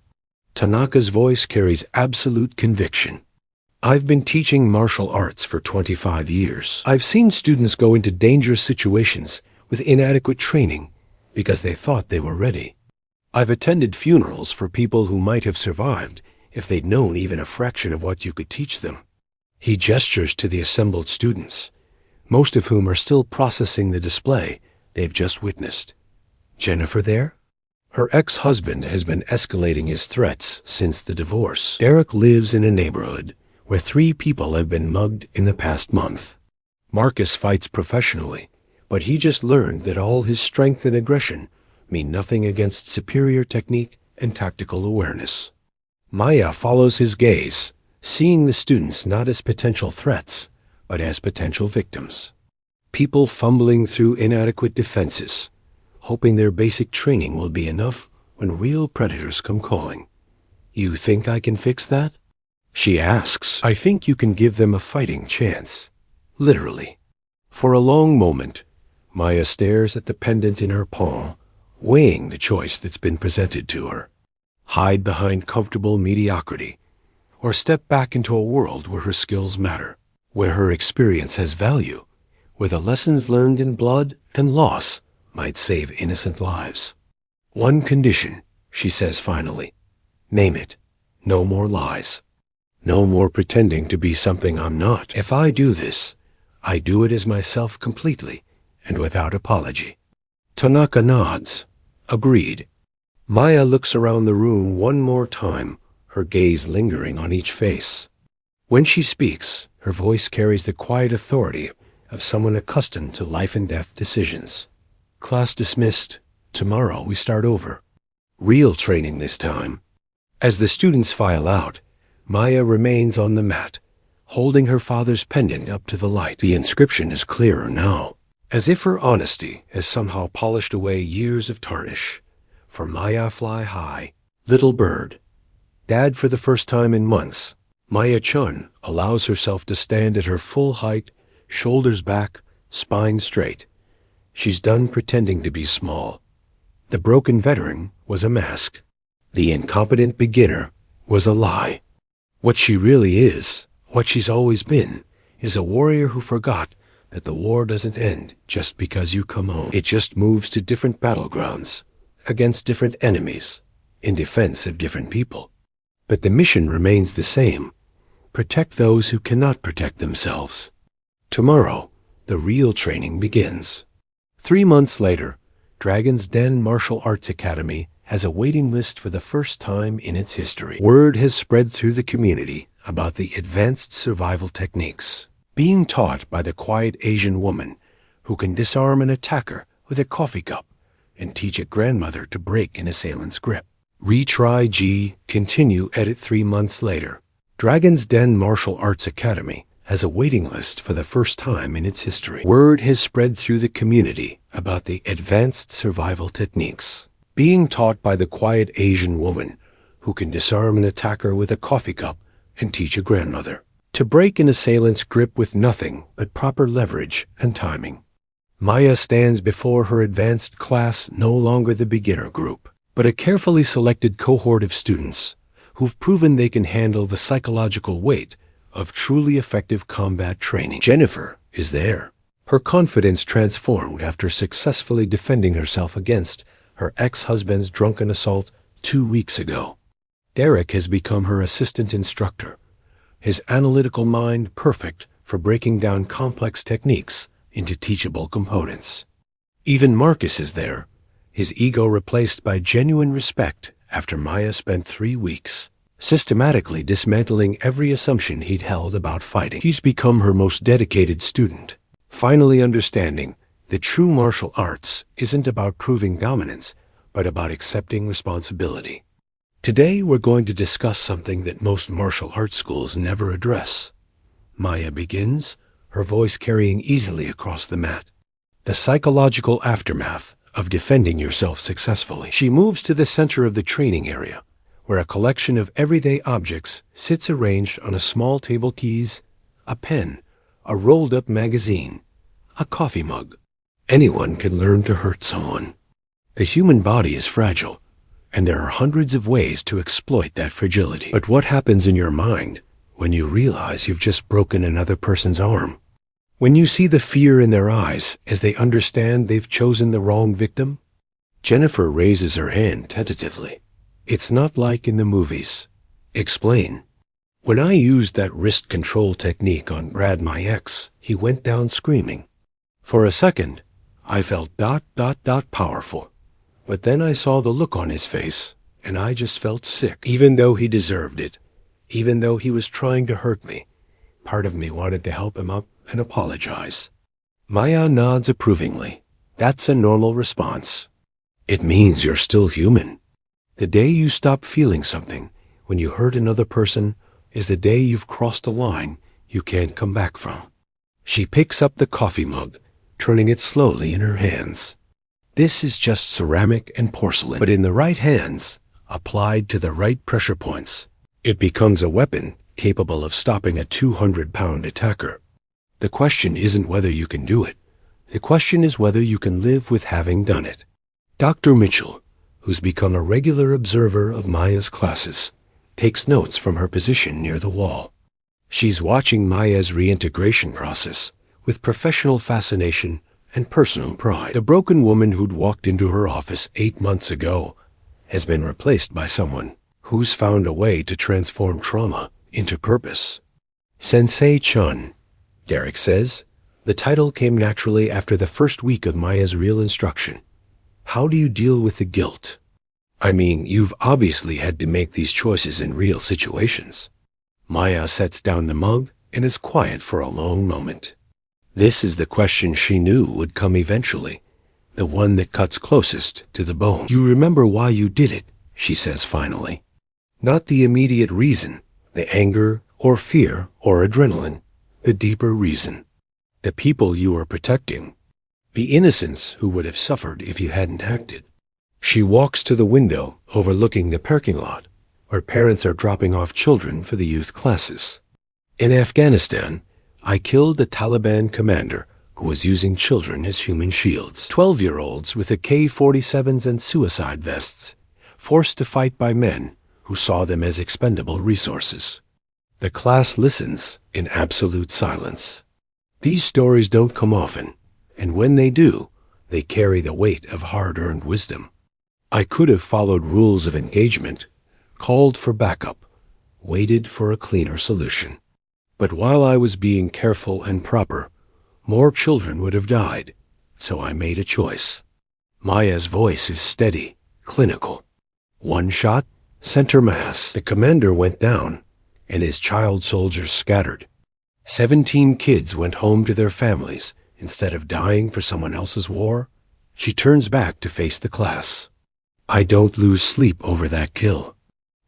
Tanaka's voice carries absolute conviction. I've been teaching martial arts for 25 years. I've seen students go into dangerous situations with inadequate training because they thought they were ready. I've attended funerals for people who might have survived if they'd known even a fraction of what you could teach them. He gestures to the assembled students, most of whom are still processing the display they've just witnessed. Jennifer there? Her ex-husband has been escalating his threats since the divorce. Derek lives in a neighborhood where 3 people have been mugged in the past month. Marcus fights professionally, but he just learned that all his strength and aggression mean nothing against superior technique and tactical awareness. Maya follows his gaze, seeing the students not as potential threats, but as potential victims. People fumbling through inadequate defenses, hoping their basic training will be enough when real predators come calling. You think I can fix that? She asks. I think you can give them a fighting chance. Literally. For a long moment, Maya stares at the pendant in her palm, weighing the choice that's been presented to her. Hide behind comfortable mediocrity, or step back into a world where her skills matter, where her experience has value, where the lessons learned in blood and loss might save innocent lives. One condition, she says finally. Name it. No more lies. No more pretending to be something I'm not. If I do this, I do it as myself completely and without apology. Tanaka nods. Agreed. Maya looks around the room one more time, her gaze lingering on each face. When she speaks, her voice carries the quiet authority of someone accustomed to life and death decisions. Class dismissed. Tomorrow we start over. Real training this time. As the students file out, Maya remains on the mat, holding her father's pendant up to the light. The inscription is clearer now, as if her honesty has somehow polished away years of tarnish. For Maya fly high, little bird. Dad for the first time in months. Maya Chen allows herself to stand at her full height, shoulders back, spine straight. She's done pretending to be small. The broken veteran was a mask. The incompetent beginner was a lie. What she really is, what she's always been, is a warrior who forgot that the war doesn't end just because you come home. It just moves to different battlegrounds, against different enemies, in defense of different people. But the mission remains the same. Protect those who cannot protect themselves. Tomorrow, the real training begins. 3 months later, Dragon's Den Martial Arts Academy has a waiting list for the first time in its history. Word has spread through the community about the advanced survival techniques being taught by the quiet Asian woman who can disarm an attacker with a coffee cup and teach a grandmother to break an assailant's grip. Retry G, continue edit 3 months later. Dragon's Den Martial Arts Academy has a waiting list for the first time in its history. Word has spread through the community about the advanced survival techniques being taught by the quiet Asian woman who can disarm an attacker with a coffee cup and teach a grandmother to break an assailant's grip with nothing but proper leverage and timing. Maya stands before her advanced class, no longer the beginner group, but a carefully selected cohort of students who've proven they can handle the psychological weight of truly effective combat training. Jennifer is there, her confidence transformed after successfully defending herself against her ex-husband's drunken assault 2 weeks ago. Derek has become her assistant instructor, his analytical mind perfect for breaking down complex techniques into teachable components. Even Marcus is there, his ego replaced by genuine respect after Maya spent 3 weeks systematically dismantling every assumption he'd held about fighting. He's become her most dedicated student, finally understanding that true martial arts isn't about proving dominance, but about accepting responsibility. Today we're going to discuss something that most martial arts schools never address. Maya begins, her voice carrying easily across the mat. The psychological aftermath of defending yourself successfully. She moves to the center of the training area, where a collection of everyday objects sits arranged on a small table: keys, a pen, a rolled-up magazine, a coffee mug. Anyone can learn to hurt someone. The human body is fragile, and there are hundreds of ways to exploit that fragility. But what happens in your mind when you realize you've just broken another person's arm? When you see the fear in their eyes as they understand they've chosen the wrong victim? Jennifer raises her hand tentatively. It's not like in the movies. Explain. When I used that wrist control technique on Brad, my ex, he went down screaming. For a second, I felt ... powerful. But then I saw the look on his face, and I just felt sick. Even though he deserved it, even though he was trying to hurt me, part of me wanted to help him up and apologize. Maya nods approvingly. That's a normal response. It means you're still human. The day you stop feeling something when you hurt another person is the day you've crossed a line you can't come back from. She picks up the coffee mug, turning it slowly in her hands. This is just ceramic and porcelain, but in the right hands, applied to the right pressure points, it becomes a weapon capable of stopping a 200-pound attacker. The question isn't whether you can do it. The question is whether you can live with having done it. Dr. Mitchell, who's become a regular observer of Maya's classes, takes notes from her position near the wall. She's watching Maya's reintegration process with professional fascination and personal pride. The broken woman who'd walked into her office 8 months ago has been replaced by someone who's found a way to transform trauma into purpose. Sensei Chen, Derek says. The title came naturally after the first week of Maya's real instruction. How do you deal with the guilt? I mean, you've obviously had to make these choices in real situations. Maya sets down the mug and is quiet for a long moment. This is the question she knew would come eventually, the one that cuts closest to the bone. You remember why you did it, she says finally. Not the immediate reason, the anger or fear or adrenaline, the deeper reason. The people you were protecting. The innocents who would have suffered if you hadn't acted. She walks to the window overlooking the parking lot, where parents are dropping off children for the youth classes. In Afghanistan, I killed the Taliban commander who was using children as human shields. 12-year-olds with AK-47s and suicide vests, forced to fight by men who saw them as expendable resources. The class listens in absolute silence. These stories don't come often, and when they do, they carry the weight of hard-earned wisdom. I could have followed rules of engagement, called for backup, waited for a cleaner solution. But while I was being careful and proper, more children would have died, so I made a choice. Maya's voice is steady, clinical. One shot, center mass. The commander went down, and his child soldiers scattered. 17 kids went home to their families instead of dying for someone else's war. She turns back to face the class. I don't lose sleep over that kill.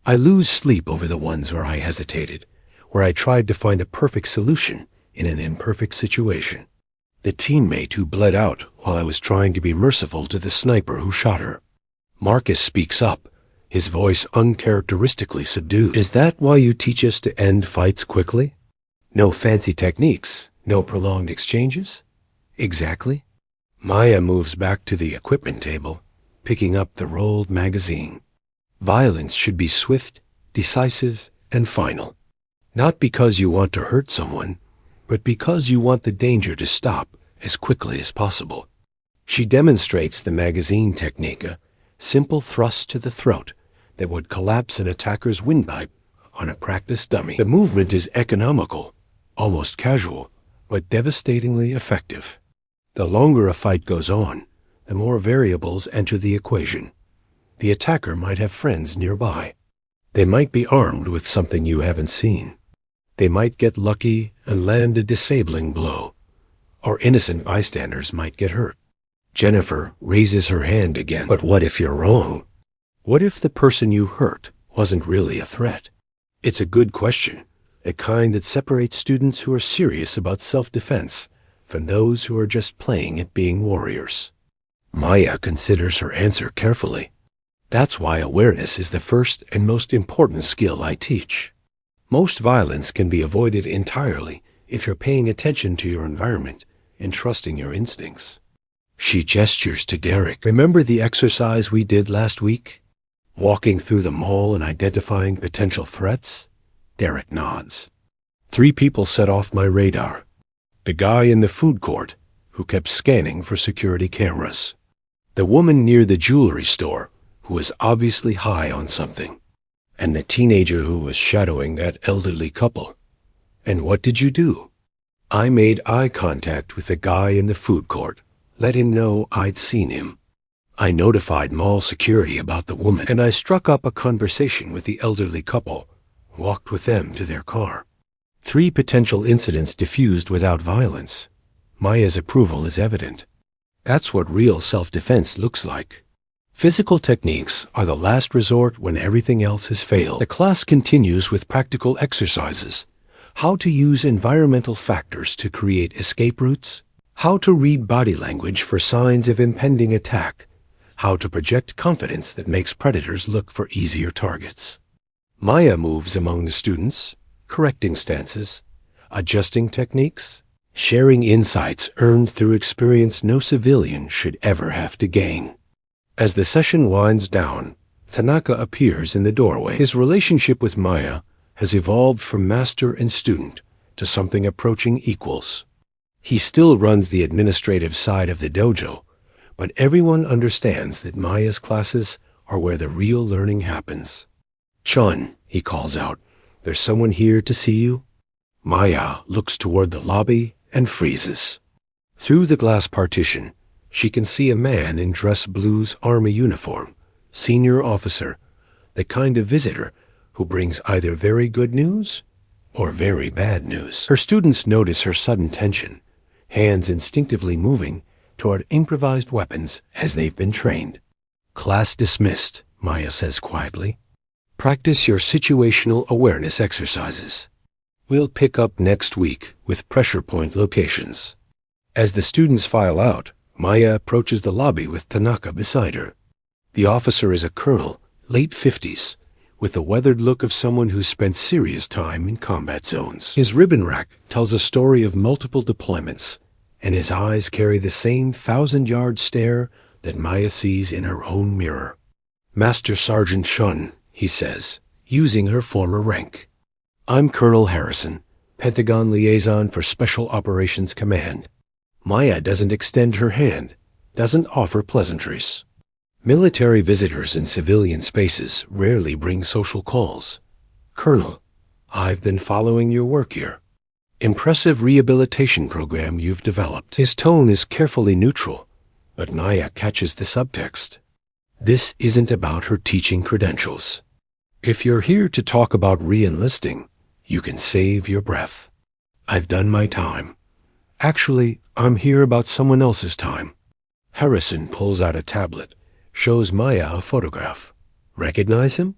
I lose sleep over the ones where I hesitated, where I tried to find a perfect solution in an imperfect situation. The teammate who bled out while I was trying to be merciful to the sniper who shot her. Marcus speaks up, his voice uncharacteristically subdued. Is that why you teach us to end fights quickly? No fancy techniques, no prolonged exchanges? Exactly. Maya moves back to the equipment table, picking up the rolled magazine. Violence should be swift, decisive, and final. Not because you want to hurt someone, but because you want the danger to stop as quickly as possible. She demonstrates the magazine technique, a simple thrust to the throat that would collapse an attacker's windpipe on a practice dummy. The movement is economical, almost casual, but devastatingly effective. The longer a fight goes on, the more variables enter the equation. The attacker might have friends nearby. They might be armed with something you haven't seen. They might get lucky and land a disabling blow, or innocent bystanders might get hurt. Jennifer raises her hand again. But what if you're wrong? What if the person you hurt wasn't really a threat? It's a good question, a kind that separates students who are serious about self-defense from those who are just playing at being warriors. Maya considers her answer carefully. That's why awareness is the first and most important skill I teach. Most violence can be avoided entirely if you're paying attention to your environment and trusting your instincts. She gestures to Derek. Remember the exercise we did last week? Walking through the mall and identifying potential threats? Derek nods. 3 people set off my radar. The guy in the food court, who kept scanning for security cameras. The woman near the jewelry store, who was obviously high on something. And the teenager who was shadowing that elderly couple. And what did you do? I made eye contact with the guy in the food court, let him know I'd seen him. I notified mall security about the woman, and I struck up a conversation with the elderly couple, walked with them to their car. 3 potential incidents diffused without violence. Maya's approval is evident. That's what real self-defense looks like. Physical techniques are the last resort when everything else has failed. The class continues with practical exercises. How to use environmental factors to create escape routes. How to read body language for signs of impending attack. How to project confidence that makes predators look for easier targets. Maya moves among the students, correcting stances, adjusting techniques, sharing insights earned through experience no civilian should ever have to gain. As the session winds down, Tanaka appears in the doorway. His relationship with Maya has evolved from master and student to something approaching equals. He still runs the administrative side of the dojo, but everyone understands that Maya's classes are where the real learning happens. Chen, he calls out, there's someone here to see you. Maya looks toward the lobby and freezes. Through the glass partition, she can see a man in dress blue's army uniform, senior officer, the kind of visitor who brings either very good news or very bad news. Her students notice her sudden tension, hands instinctively moving toward improvised weapons as they've been trained. Class dismissed, Maya says quietly. Practice your situational awareness exercises. We'll pick up next week with pressure point locations. As the students file out, Maya approaches the lobby with Tanaka beside her. The officer is a colonel, late 50s, with the weathered look of someone who's spent serious time in combat zones. His ribbon rack tells a story of multiple deployments, and his eyes carry the same 1,000-yard stare that Maya sees in her own mirror. Master Sergeant Chen, he says, using her former rank. I'm Colonel Harrison, Pentagon Liaison for Special Operations Command. Maya doesn't extend her hand, doesn't offer pleasantries. Military visitors in civilian spaces rarely bring social calls. Colonel, I've been following your work here. Impressive rehabilitation program you've developed. His tone is carefully neutral, but Maya catches the subtext. This isn't about her teaching credentials. If you're here to talk about re-enlisting, you can save your breath. I've done my time. Actually, I'm here about someone else's time. Harrison pulls out a tablet, shows Maya a photograph. Recognize him?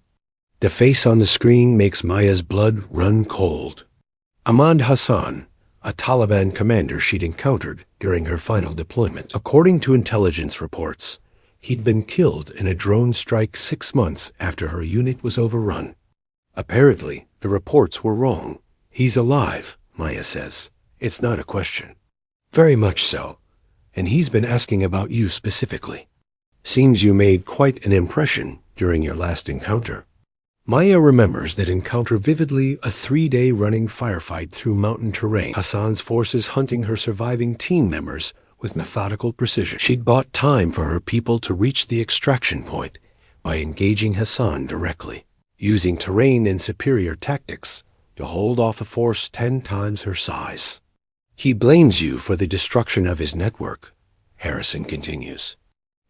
The face on the screen makes Maya's blood run cold. Ahmad Hassan, a Taliban commander she'd encountered during her final deployment. According to intelligence reports, he'd been killed in a drone strike 6 months after her unit was overrun. Apparently, the reports were wrong. He's alive, Maya says. It's not a question. Very much so. And he's been asking about you specifically. Seems you made quite an impression during your last encounter. Maya remembers that encounter vividly, a 3-day running firefight through mountain terrain, Hassan's forces hunting her surviving team members with methodical precision. She'd bought time for her people to reach the extraction point by engaging Hassan directly, using terrain and superior tactics to hold off a force 10 times her size. He blames you for the destruction of his network, Harrison continues.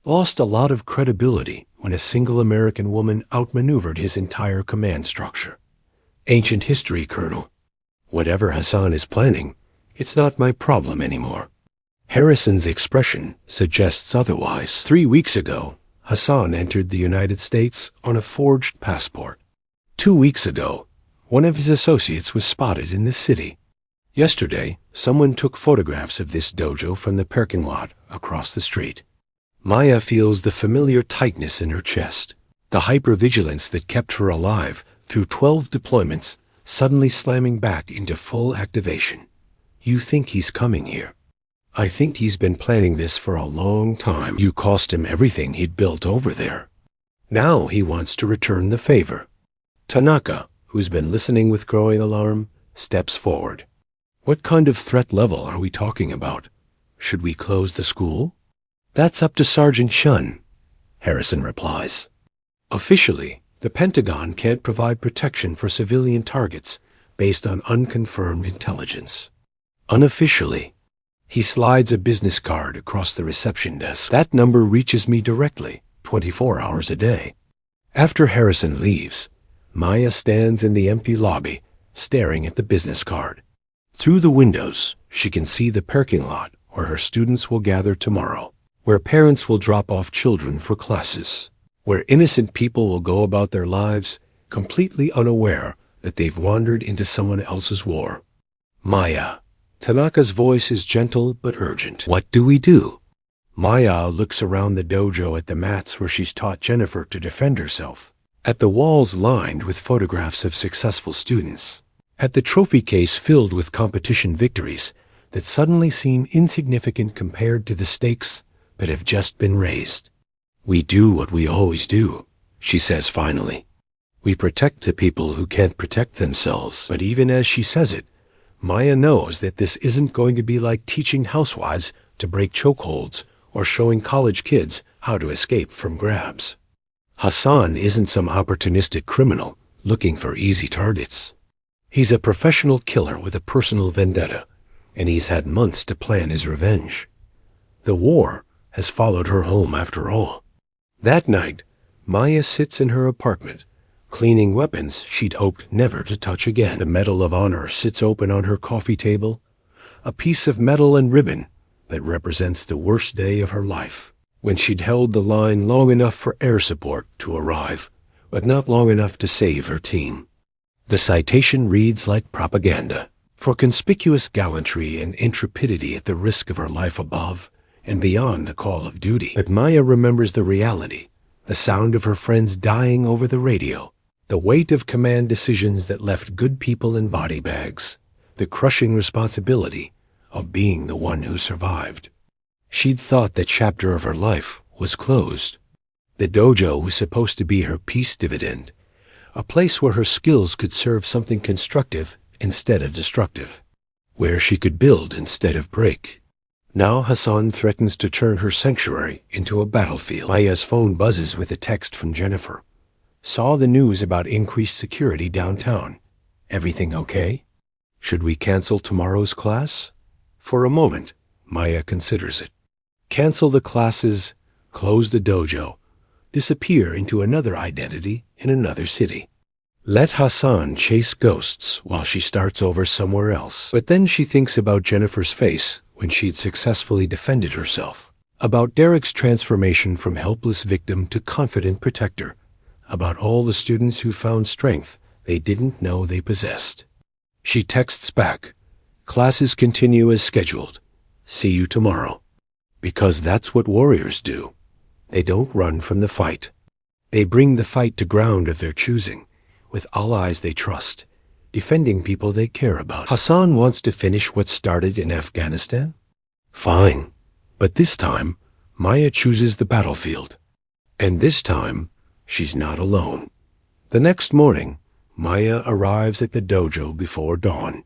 Lost a lot of credibility when a single American woman outmaneuvered his entire command structure. Ancient history, Colonel. Whatever Hassan is planning, it's not my problem anymore. Harrison's expression suggests otherwise. 3 weeks ago, Hassan entered the United States on a forged passport. 2 weeks ago, one of his associates was spotted in this city. Yesterday, someone took photographs of this dojo from the parking lot across the street. Maya feels the familiar tightness in her chest, the hypervigilance that kept her alive through 12 deployments suddenly slamming back into full activation. You think he's coming here. I think he's been planning this for a long time. You cost him everything he'd built over there. Now he wants to return the favor. Tanaka, who's been listening with growing alarm, steps forward. What kind of threat level are we talking about? Should we close the school? That's up to Sergeant Chen, Harrison replies. Officially, the Pentagon can't provide protection for civilian targets based on unconfirmed intelligence. Unofficially, he slides a business card across the reception desk. That number reaches me directly, 24 hours a day. After Harrison leaves, Maya stands in the empty lobby, staring at the business card. Through the windows, she can see the parking lot where her students will gather tomorrow, where parents will drop off children for classes, where innocent people will go about their lives completely unaware that they've wandered into someone else's war. Maya. Tanaka's voice is gentle but urgent. What do we do? Maya looks around the dojo at the mats where she's taught Jennifer to defend herself, at the walls lined with photographs of successful students, at the trophy case filled with competition victories that suddenly seem insignificant compared to the stakes that have just been raised. We do what we always do, she says finally. We protect the people who can't protect themselves. But even as she says it, Maya knows that this isn't going to be like teaching housewives to break chokeholds or showing college kids how to escape from grabs. Hassan isn't some opportunistic criminal looking for easy targets. He's a professional killer with a personal vendetta, and he's had months to plan his revenge. The war has followed her home after all. That night, Maya sits in her apartment, cleaning weapons she'd hoped never to touch again. The Medal of Honor sits open on her coffee table, a piece of metal and ribbon that represents the worst day of her life, when she'd held the line long enough for air support to arrive, but not long enough to save her team. The citation reads like propaganda, for conspicuous gallantry and intrepidity at the risk of her life above and beyond the call of duty. But Maya remembers the reality, the sound of her friends dying over the radio, the weight of command decisions that left good people in body bags, the crushing responsibility of being the one who survived. She'd thought that chapter of her life was closed. The dojo was supposed to be her peace dividend, a place where her skills could serve something constructive instead of destructive, where she could build instead of break. Now Hassan threatens to turn her sanctuary into a battlefield. Maya's phone buzzes with a text from Jennifer. Saw the news about increased security downtown. Everything okay? Should we cancel tomorrow's class? For a moment, Maya considers it. Cancel the classes, close the dojo, disappear into another identity in another city. Let Hassan chase ghosts while she starts over somewhere else. But then she thinks about Jennifer's face when she'd successfully defended herself, about Derek's transformation from helpless victim to confident protector, about all the students who found strength they didn't know they possessed. She texts back, "Classes continue as scheduled. See you tomorrow." Because that's what warriors do. They don't run from the fight. They bring the fight to ground of their choosing, with allies they trust, defending people they care about. Hassan wants to finish what started in Afghanistan? Fine. But this time, Maya chooses the battlefield. And this time, she's not alone. The next morning, Maya arrives at the dojo before dawn.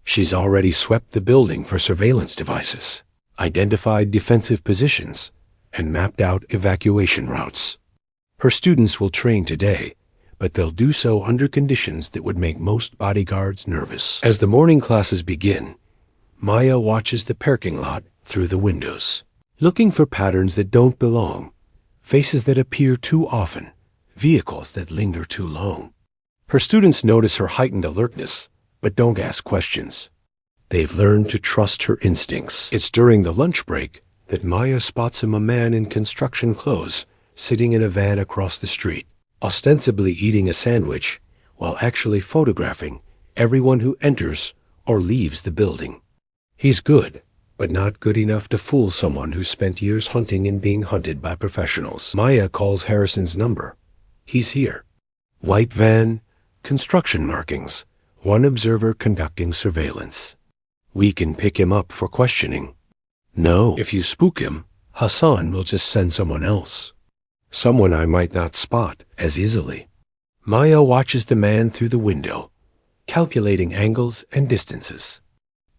She's already swept the building for surveillance devices, identified defensive positions, and mapped out evacuation routes. Her students will train today, but they'll do so under conditions that would make most bodyguards nervous. As the morning classes begin, Maya watches the parking lot through the windows, looking for patterns that don't belong, faces that appear too often, vehicles that linger too long. Her students notice her heightened alertness, but don't ask questions. They've learned to trust her instincts. It's during the lunch break that Maya spots him, a man in construction clothes, sitting in a van across the street, ostensibly eating a sandwich, while actually photographing everyone who enters or leaves the building. He's good, but not good enough to fool someone who spent years hunting and being hunted by professionals. Maya calls Harrison's number. He's here. White van, construction markings, one observer conducting surveillance. We can pick him up for questioning. No, if you spook him, Hassan will just send someone else. Someone I might not spot as easily. Maya watches the man through the window, calculating angles and distances.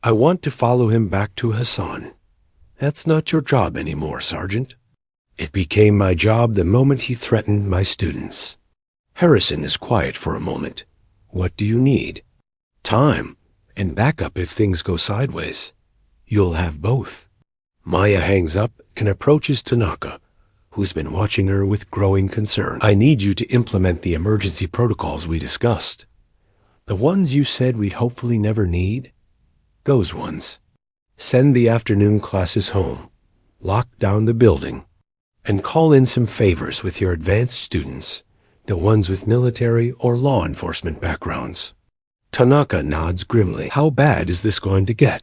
I want to follow him back to Hassan. That's not your job anymore, Sergeant. It became my job the moment he threatened my students. Harrison is quiet for a moment. What do you need? Time, and backup if things go sideways. You'll have both. Maya hangs up and approaches Tanaka, who's been watching her with growing concern. I need you to implement the emergency protocols we discussed. The ones you said we'd hopefully never need? Those ones. Send the afternoon classes home, lock down the building, and call in some favors with your advanced students, the ones with military or law enforcement backgrounds. Tanaka nods grimly. How bad is this going to get?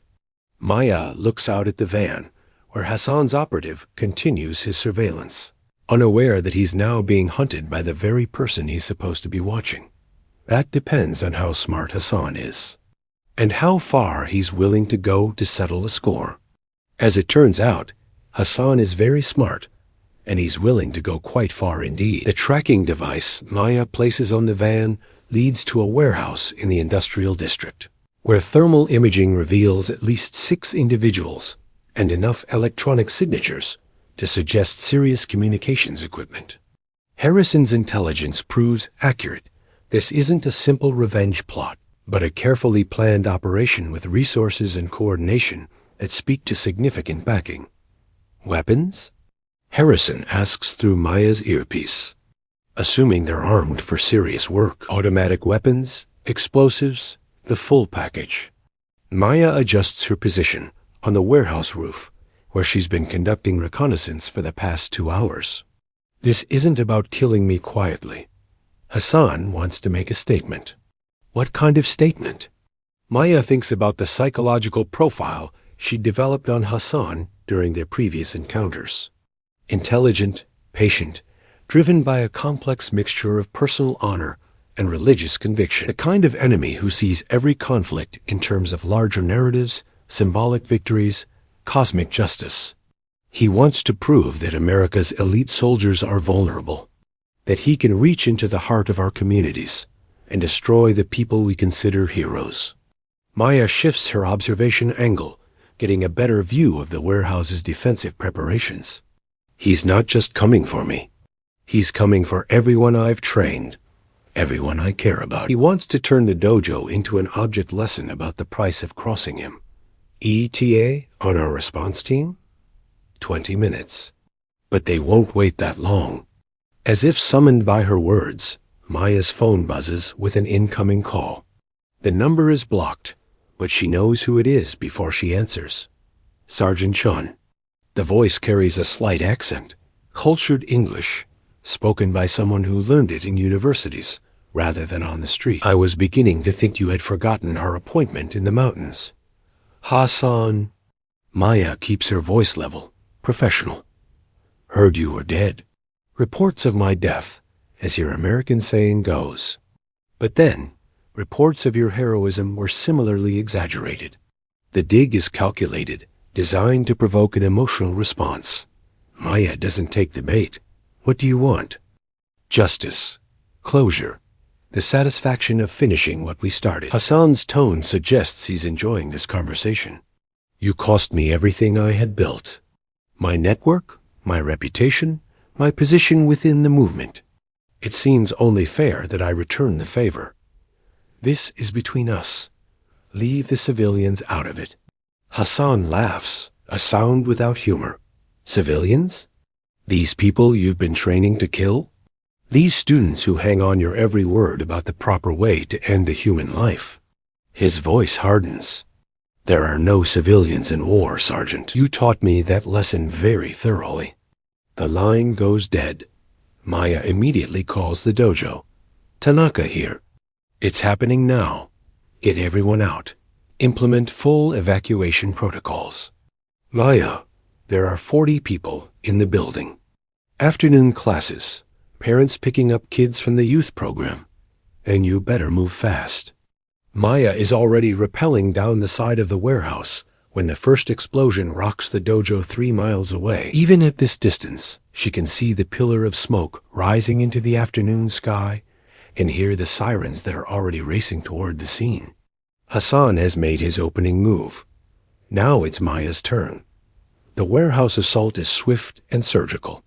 Maya looks out at the van, where Hassan's operative continues his surveillance, unaware that he's now being hunted by the very person he's supposed to be watching. That depends on how smart Hassan is, and how far he's willing to go to settle a score. As it turns out, Hassan is very smart, and he's willing to go quite far indeed. The tracking device Maya places on the van leads to a warehouse in the industrial district, where thermal imaging reveals at least 6 individuals and enough electronic signatures to suggest serious communications equipment. Harrison's intelligence proves accurate. This isn't a simple revenge plot, but a carefully planned operation with resources and coordination that speak to significant backing. Weapons? Harrison asks through Maya's earpiece. Assuming they're armed for serious work. Automatic weapons, explosives, the full package. Maya adjusts her position on the warehouse roof, where she's been conducting reconnaissance for the past 2 hours. This isn't about killing me quietly. Hassan wants to make a statement. What kind of statement? Maya thinks about the psychological profile she developed on Hassan during their previous encounters. Intelligent, patient, driven by a complex mixture of personal honor and religious conviction. The kind of enemy who sees every conflict in terms of larger narratives, symbolic victories, cosmic justice. He wants to prove that America's elite soldiers are vulnerable, that he can reach into the heart of our communities and destroy the people we consider heroes. Maya shifts her observation angle, getting a better view of the warehouse's defensive preparations. He's not just coming for me. He's coming for everyone I've trained, everyone I care about. He wants to turn the dojo into an object lesson about the price of crossing him. ETA on our response team? 20 minutes. But they won't wait that long. As if summoned by her words, Maya's phone buzzes with an incoming call. The number is blocked, but she knows who it is before she answers. Sergeant Chen. The voice carries a slight accent, cultured English, spoken by someone who learned it in universities rather than on the street. I was beginning to think you had forgotten our appointment in the mountains. Hassan. Maya keeps her voice level, professional. Heard you were dead. Reports of my death, as your American saying goes. But then, reports of your heroism were similarly exaggerated. The dig is calculated, designed to provoke an emotional response. Maya doesn't take the bait. What do you want? Justice. Closure. The satisfaction of finishing what we started. Hassan's tone suggests he's enjoying this conversation. You cost me everything I had built. My network, my reputation, my position within the movement. It seems only fair that I return the favor. This is between us. Leave the civilians out of it. Hassan laughs, a sound without humor. Civilians? These people you've been training to kill? These students who hang on your every word about the proper way to end a human life? His voice hardens. There are no civilians in war, Sergeant. You taught me that lesson very thoroughly. The line goes dead. Maya immediately calls the dojo. Tanaka here. It's happening now. Get everyone out. Implement full evacuation protocols. Maya, there are 40 people in the building. Afternoon classes. Parents picking up kids from the youth program. And you better move fast. Maya is already rappelling down the side of the warehouse when the first explosion rocks the dojo 3 miles away. Even at this distance, she can see the pillar of smoke rising into the afternoon sky and hear the sirens that are already racing toward the scene. Hassan has made his opening move. Now it's Maya's turn. The warehouse assault is swift and surgical.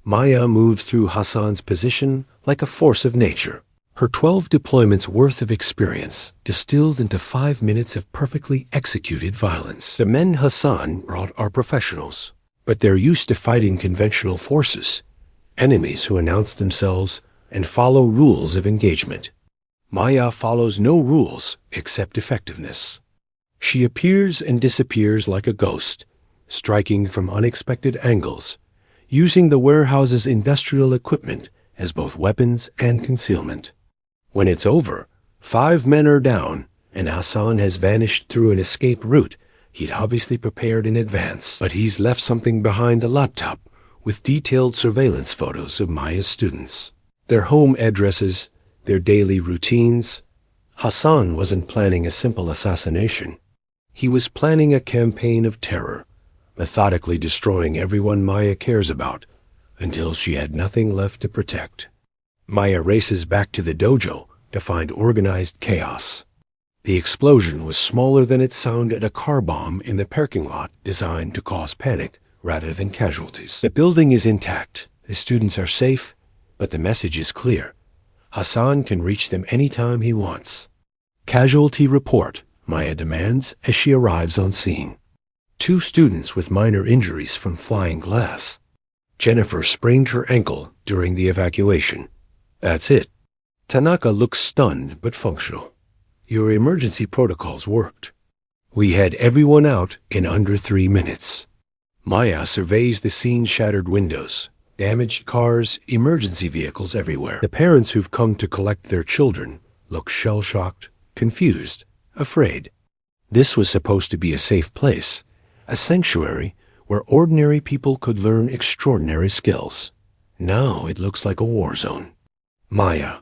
Maya moves through Hassan's position like a force of nature. Her 12 deployments worth of experience distilled into 5 minutes of perfectly executed violence. The men Hassan brought are professionals, but they're used to fighting conventional forces, enemies who announce themselves and follow rules of engagement. Maya follows no rules except effectiveness. She appears and disappears like a ghost, striking from unexpected angles, using the warehouse's industrial equipment as both weapons and concealment. When it's over, 5 men are down, and Hassan has vanished through an escape route he'd obviously prepared in advance. But he's left something behind a laptop with detailed surveillance photos of Maya's students. Their home addresses, their daily routines. Hassan wasn't planning a simple assassination. He was planning a campaign of terror, methodically destroying everyone Maya cares about until she had nothing left to protect. Maya races back to the dojo to find organized chaos. The explosion was smaller than it sounded, a car bomb in the parking lot designed to cause panic rather than casualties. The building is intact, the students are safe, but the message is clear. Hassan can reach them anytime he wants. Casualty report, Maya demands as she arrives on scene. 2 students with minor injuries from flying glass. Jennifer sprained her ankle during the evacuation. That's it. Tanaka looks stunned but functional. Your emergency protocols worked. We had everyone out in under 3 minutes. Maya surveys the scene-shattered windows, damaged cars, emergency vehicles everywhere. The parents who've come to collect their children look shell-shocked, confused, afraid. This was supposed to be a safe place, a sanctuary where ordinary people could learn extraordinary skills. Now it looks like a war zone. Maya.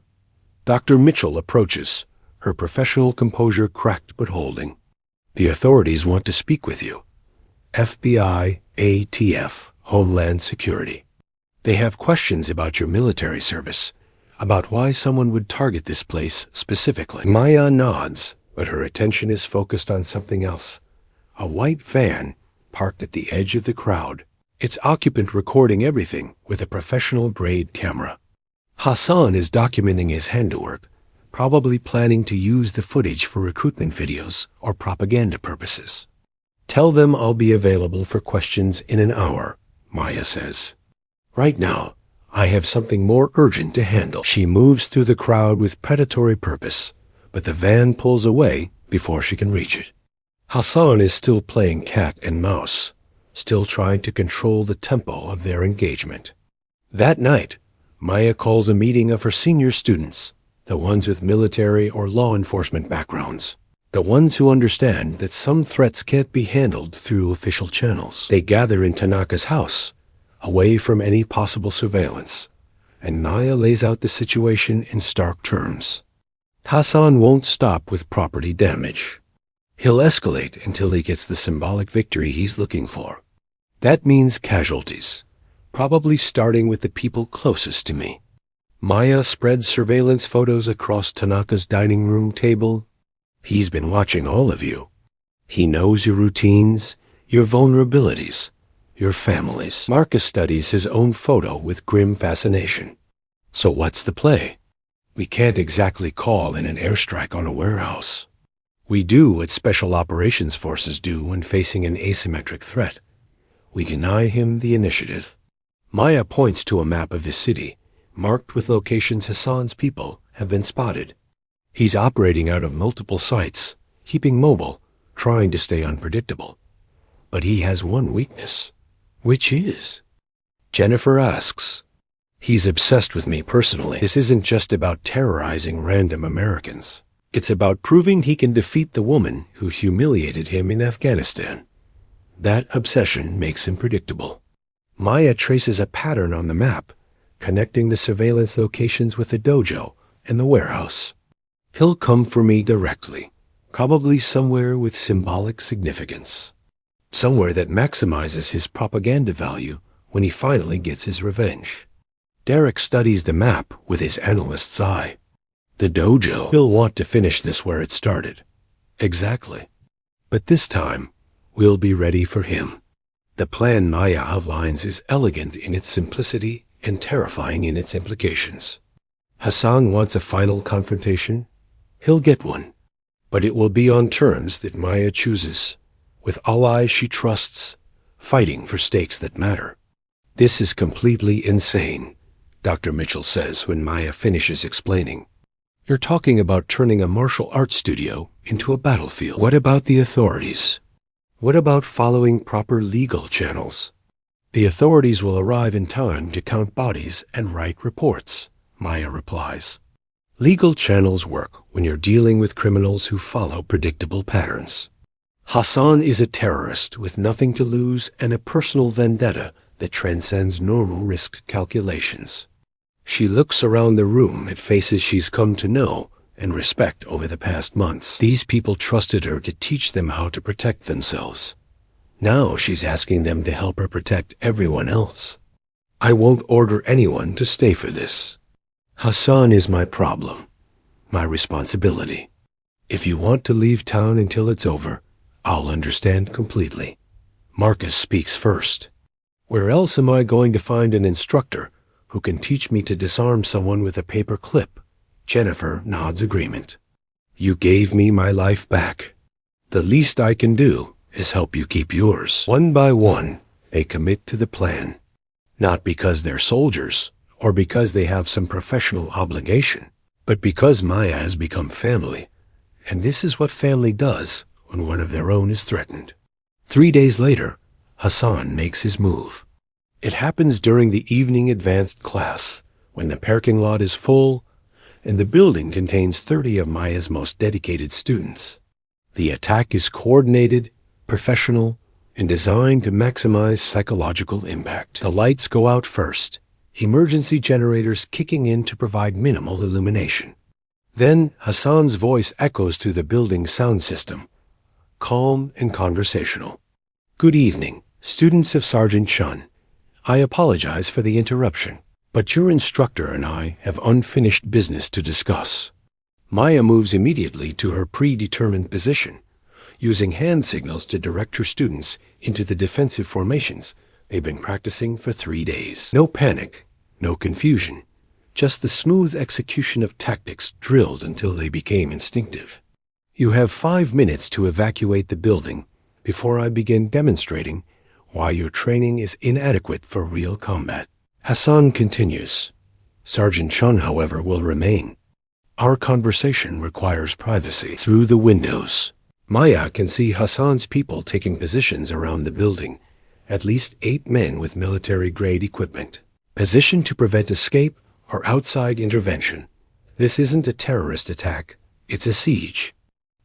Dr. Mitchell approaches, her professional composure cracked but holding. The authorities want to speak with you. FBI, ATF, Homeland Security. They have questions about your military service, about why someone would target this place specifically. Maya nods, but her attention is focused on something else. A white van parked at the edge of the crowd, its occupant recording everything with a professional-grade camera. Hassan is documenting his handiwork, probably planning to use the footage for recruitment videos or propaganda purposes. Tell them I'll be available for questions in an hour, Maya says. Right now, I have something more urgent to handle. She moves through the crowd with predatory purpose, but the van pulls away before she can reach it. Hassan is still playing cat and mouse, still trying to control the tempo of their engagement. That night, Maya calls a meeting of her senior students, the ones with military or law enforcement backgrounds, the ones who understand that some threats can't be handled through official channels. They gather in Tanaka's house, away from any possible surveillance, and Maya lays out the situation in stark terms. Hassan won't stop with property damage. He'll escalate until he gets the symbolic victory he's looking for. That means casualties, probably starting with the people closest to me. Maya spreads surveillance photos across Tanaka's dining room table. He's been watching all of you. He knows your routines, your vulnerabilities, your families. Marcus studies his own photo with grim fascination. So what's the play? We can't exactly call in an airstrike on a warehouse. We do what special operations forces do when facing an asymmetric threat. We deny him the initiative. Maya points to a map of the city, marked with locations Hassan's people have been spotted. He's operating out of multiple sites, keeping mobile, trying to stay unpredictable. But he has one weakness. Which is? Jennifer asks. He's obsessed with me personally. This isn't just about terrorizing random Americans. It's about proving he can defeat the woman who humiliated him in Afghanistan. That obsession makes him predictable. Maya traces a pattern on the map, connecting the surveillance locations with the dojo and the warehouse. He'll come for me directly, probably somewhere with symbolic significance. Somewhere that maximizes his propaganda value when he finally gets his revenge. Derek studies the map with his analyst's eye. The dojo. He'll want to finish this where it started. Exactly. But this time, we'll be ready for him. The plan Maya outlines is elegant in its simplicity and terrifying in its implications. Hassan wants a final confrontation. He'll get one. But it will be on terms that Maya chooses, with allies she trusts, fighting for stakes that matter. This is completely insane, Dr. Mitchell says when Maya finishes explaining. You're talking about turning a martial arts studio into a battlefield. What about the authorities? What about following proper legal channels? The authorities will arrive in time to count bodies and write reports, Maya replies. Legal channels work when you're dealing with criminals who follow predictable patterns. Hassan is a terrorist with nothing to lose and a personal vendetta that transcends normal risk calculations. She looks around the room at faces she's come to know and respect over the past months. These people trusted her to teach them how to protect themselves. Now she's asking them to help her protect everyone else. I won't order anyone to stay for this. Hassan is my problem, my responsibility. If you want to leave town until it's over, I'll understand completely. Marcus speaks first. Where else am I going to find an instructor who can teach me to disarm someone with a paper clip? Jennifer nods agreement. You gave me my life back. The least I can do is help you keep yours. One by one, they commit to the plan. Not because they're soldiers, or because they have some professional obligation, but because Maya has become family. And this is what family does when one of their own is threatened. 3 days later, Hassan makes his move. It happens during the evening advanced class, when the parking lot is full, and the building contains 30 of Maya's most dedicated students. The attack is coordinated, professional, and designed to maximize psychological impact. The lights go out first, emergency generators kicking in to provide minimal illumination. Then Hassan's voice echoes through the building's sound system, calm and conversational. Good evening, students of Sergeant Chen. I apologize for the interruption, but your instructor and I have unfinished business to discuss. Maya moves immediately to her predetermined position, using hand signals to direct her students into the defensive formations they've been practicing for 3 days. No panic, no confusion, just the smooth execution of tactics drilled until they became instinctive. You have 5 minutes to evacuate the building before I begin demonstrating why your training is inadequate for real combat. Hassan continues. Sergeant Chen, however, will remain. Our conversation requires privacy. Through the windows, Maya can see Hassan's people taking positions around the building, at least 8 men with military-grade equipment, positioned to prevent escape or outside intervention. This isn't a terrorist attack, it's a siege.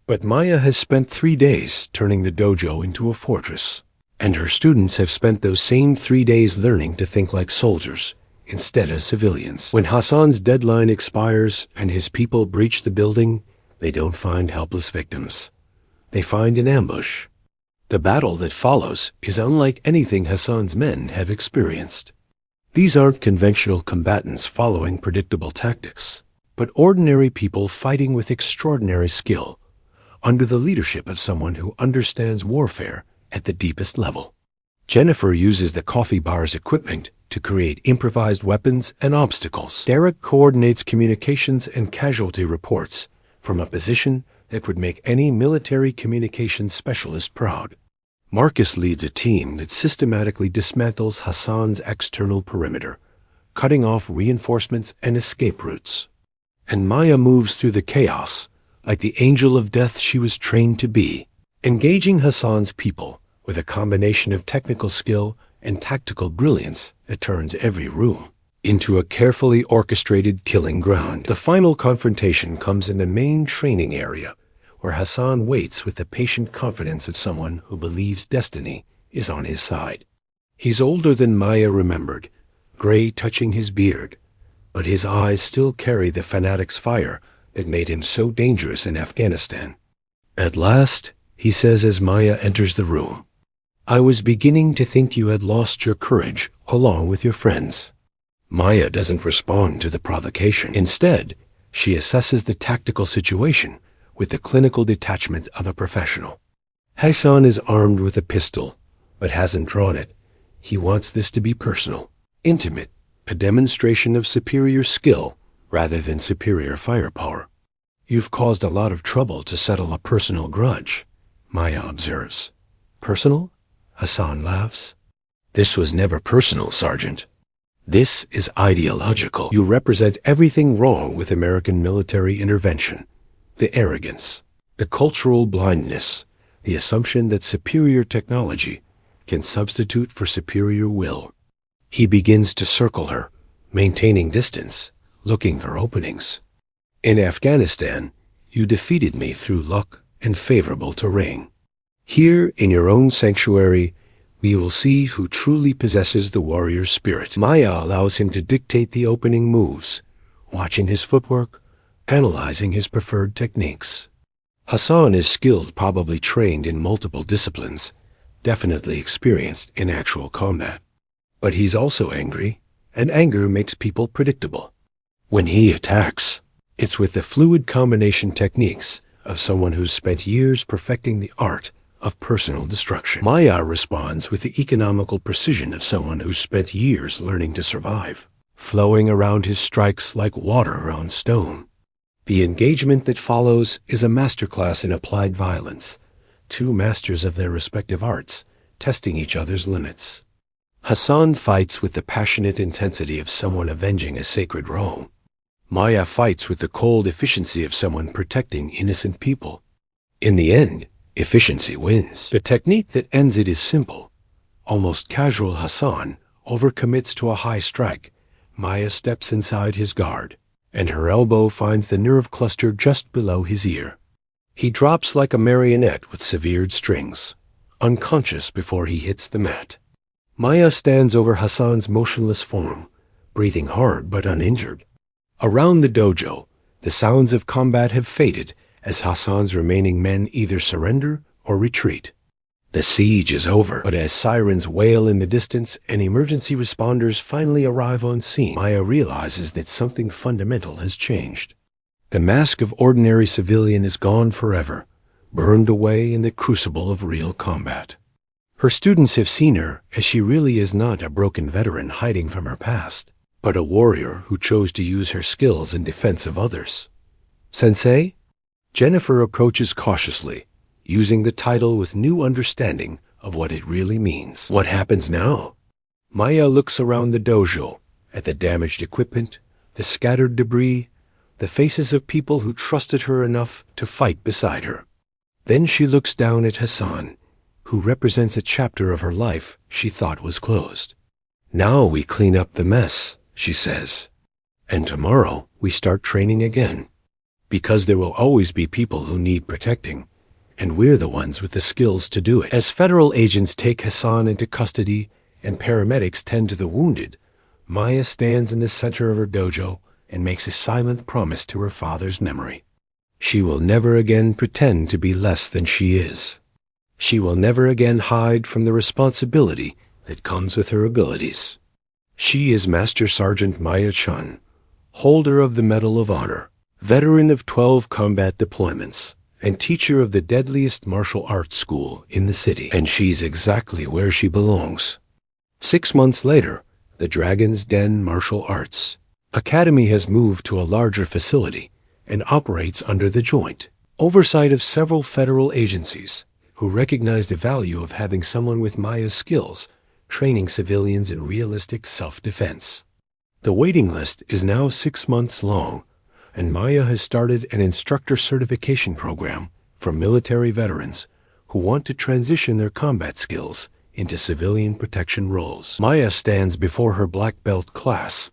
But Maya has spent 3 days turning the dojo into a fortress, and her students have spent those same 3 days learning to think like soldiers instead of civilians. When Hassan's deadline expires and his people breach the building, they don't find helpless victims. They find an ambush. The battle that follows is unlike anything Hassan's men have experienced. These aren't conventional combatants following predictable tactics, but ordinary people fighting with extraordinary skill, under the leadership of someone who understands warfare at the deepest level. Jennifer uses the coffee bar's equipment to create improvised weapons and obstacles. Derek coordinates communications and casualty reports from a position that would make any military communications specialist proud. Marcus leads a team that systematically dismantles Hassan's external perimeter, cutting off reinforcements and escape routes. And Maya moves through the chaos like the angel of death she was trained to be, engaging Hassan's people with a combination of technical skill and tactical brilliance that turns every room into a carefully orchestrated killing ground. The final confrontation comes in the main training area, where Hassan waits with the patient confidence of someone who believes destiny is on his side. He's older than Maya remembered, gray touching his beard, but his eyes still carry the fanatic's fire that made him so dangerous in Afghanistan. At last, he says as Maya enters the room, "I was beginning to think you had lost your courage along with your friends." Maya doesn't respond to the provocation. Instead, she assesses the tactical situation with the clinical detachment of a professional. Hassan is armed with a pistol, but hasn't drawn it. He wants this to be personal, intimate, a demonstration of superior skill rather than superior firepower. "You've caused a lot of trouble to settle a personal grudge," Maya observes. "Personal?" Hassan laughs. "This was never personal, Sergeant. This is ideological. You represent everything wrong with American military intervention. The arrogance, the cultural blindness, the assumption that superior technology can substitute for superior will." He begins to circle her, maintaining distance, looking for openings. "In Afghanistan, you defeated me through luck and favorable terrain. Here, in your own sanctuary, we will see who truly possesses the warrior spirit." Maya allows him to dictate the opening moves, watching his footwork, analyzing his preferred techniques. Hassan is skilled, probably trained in multiple disciplines, definitely experienced in actual combat. But he's also angry, and anger makes people predictable. When he attacks, it's with the fluid combination techniques of someone who's spent years perfecting the art of personal destruction. Maya responds with the economical precision of someone who's spent years learning to survive, flowing around his strikes like water around stone. The engagement that follows is a masterclass in applied violence, 2 masters of their respective arts, testing each other's limits. Hassan fights with the passionate intensity of someone avenging a sacred wrong. Maya fights with the cold efficiency of someone protecting innocent people. In the end, efficiency wins. The technique that ends it is simple. Almost casual Hassan overcommits to a high strike. Maya steps inside his guard, and her elbow finds the nerve cluster just below his ear. He drops like a marionette with severed strings, unconscious before he hits the mat. Maya stands over Hassan's motionless form, breathing hard but uninjured. Around the dojo, the sounds of combat have faded as Hassan's remaining men either surrender or retreat. The siege is over, but as sirens wail in the distance and emergency responders finally arrive on scene, Maya realizes that something fundamental has changed. The mask of ordinary civilian is gone forever, burned away in the crucible of real combat. Her students have seen her as she really is not a broken veteran hiding from her past. but a warrior who chose to use her skills in defense of others. Sensei? Jennifer approaches cautiously, using the title with new understanding of what it really means. What happens now? Maya looks around the dojo, at the damaged equipment, the scattered debris, the faces of people who trusted her enough to fight beside her. Then she looks down at Hassan, who represents a chapter of her life she thought was closed. Now we clean up the mess, she says. And tomorrow we start training again. Because there will always be people who need protecting, and we're the ones with the skills to do it. As federal agents take Hassan into custody and paramedics tend to the wounded, Maya stands in the center of her dojo and makes a silent promise to her father's memory. She will never again pretend to be less than she is. She will never again hide from the responsibility that comes with her abilities. She is Master Sergeant Maya Chen, holder of the Medal of Honor, veteran of 12 combat deployments, and teacher of the deadliest martial arts school in the city. And she's exactly where she belongs. 6 months later, the Dragon's Den Martial Arts Academy has moved to a larger facility and operates under the joint oversight of several federal agencies who recognize the value of having someone with Maya's skills training civilians in realistic self-defense. The waiting list is now 6 months long, and Maya has started an instructor certification program for military veterans who want to transition their combat skills into civilian protection roles. Maya stands before her black belt class,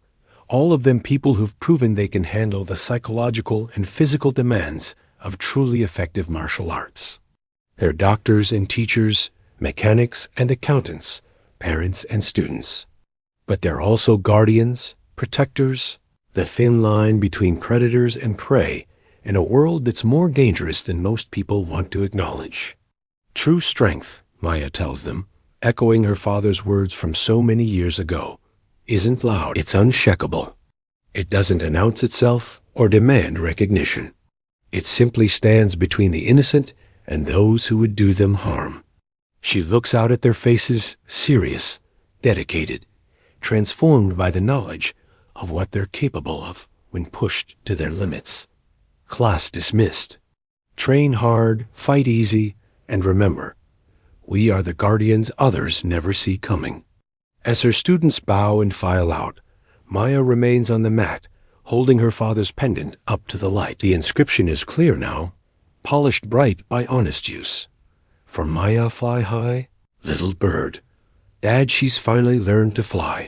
all of them people who've proven they can handle the psychological and physical demands of truly effective martial arts. They're doctors and teachers, mechanics and accountants, parents and students. But they're also guardians, protectors, the thin line between predators and prey in a world that's more dangerous than most people want to acknowledge. True strength, Maya tells them, echoing her father's words from so many years ago, isn't loud, it's unshakable. It doesn't announce itself or demand recognition. It simply stands between the innocent and those who would do them harm. She looks out at their faces, serious, dedicated, transformed by the knowledge of what they're capable of when pushed to their limits. Class dismissed. Train hard, fight easy, and remember, we are the guardians others never see coming. As her students bow and file out, Maya remains on the mat, holding her father's pendant up to the light. The inscription is clear now, polished bright by honest use. For Maya fly high, little bird. Dad, she's finally learned to fly.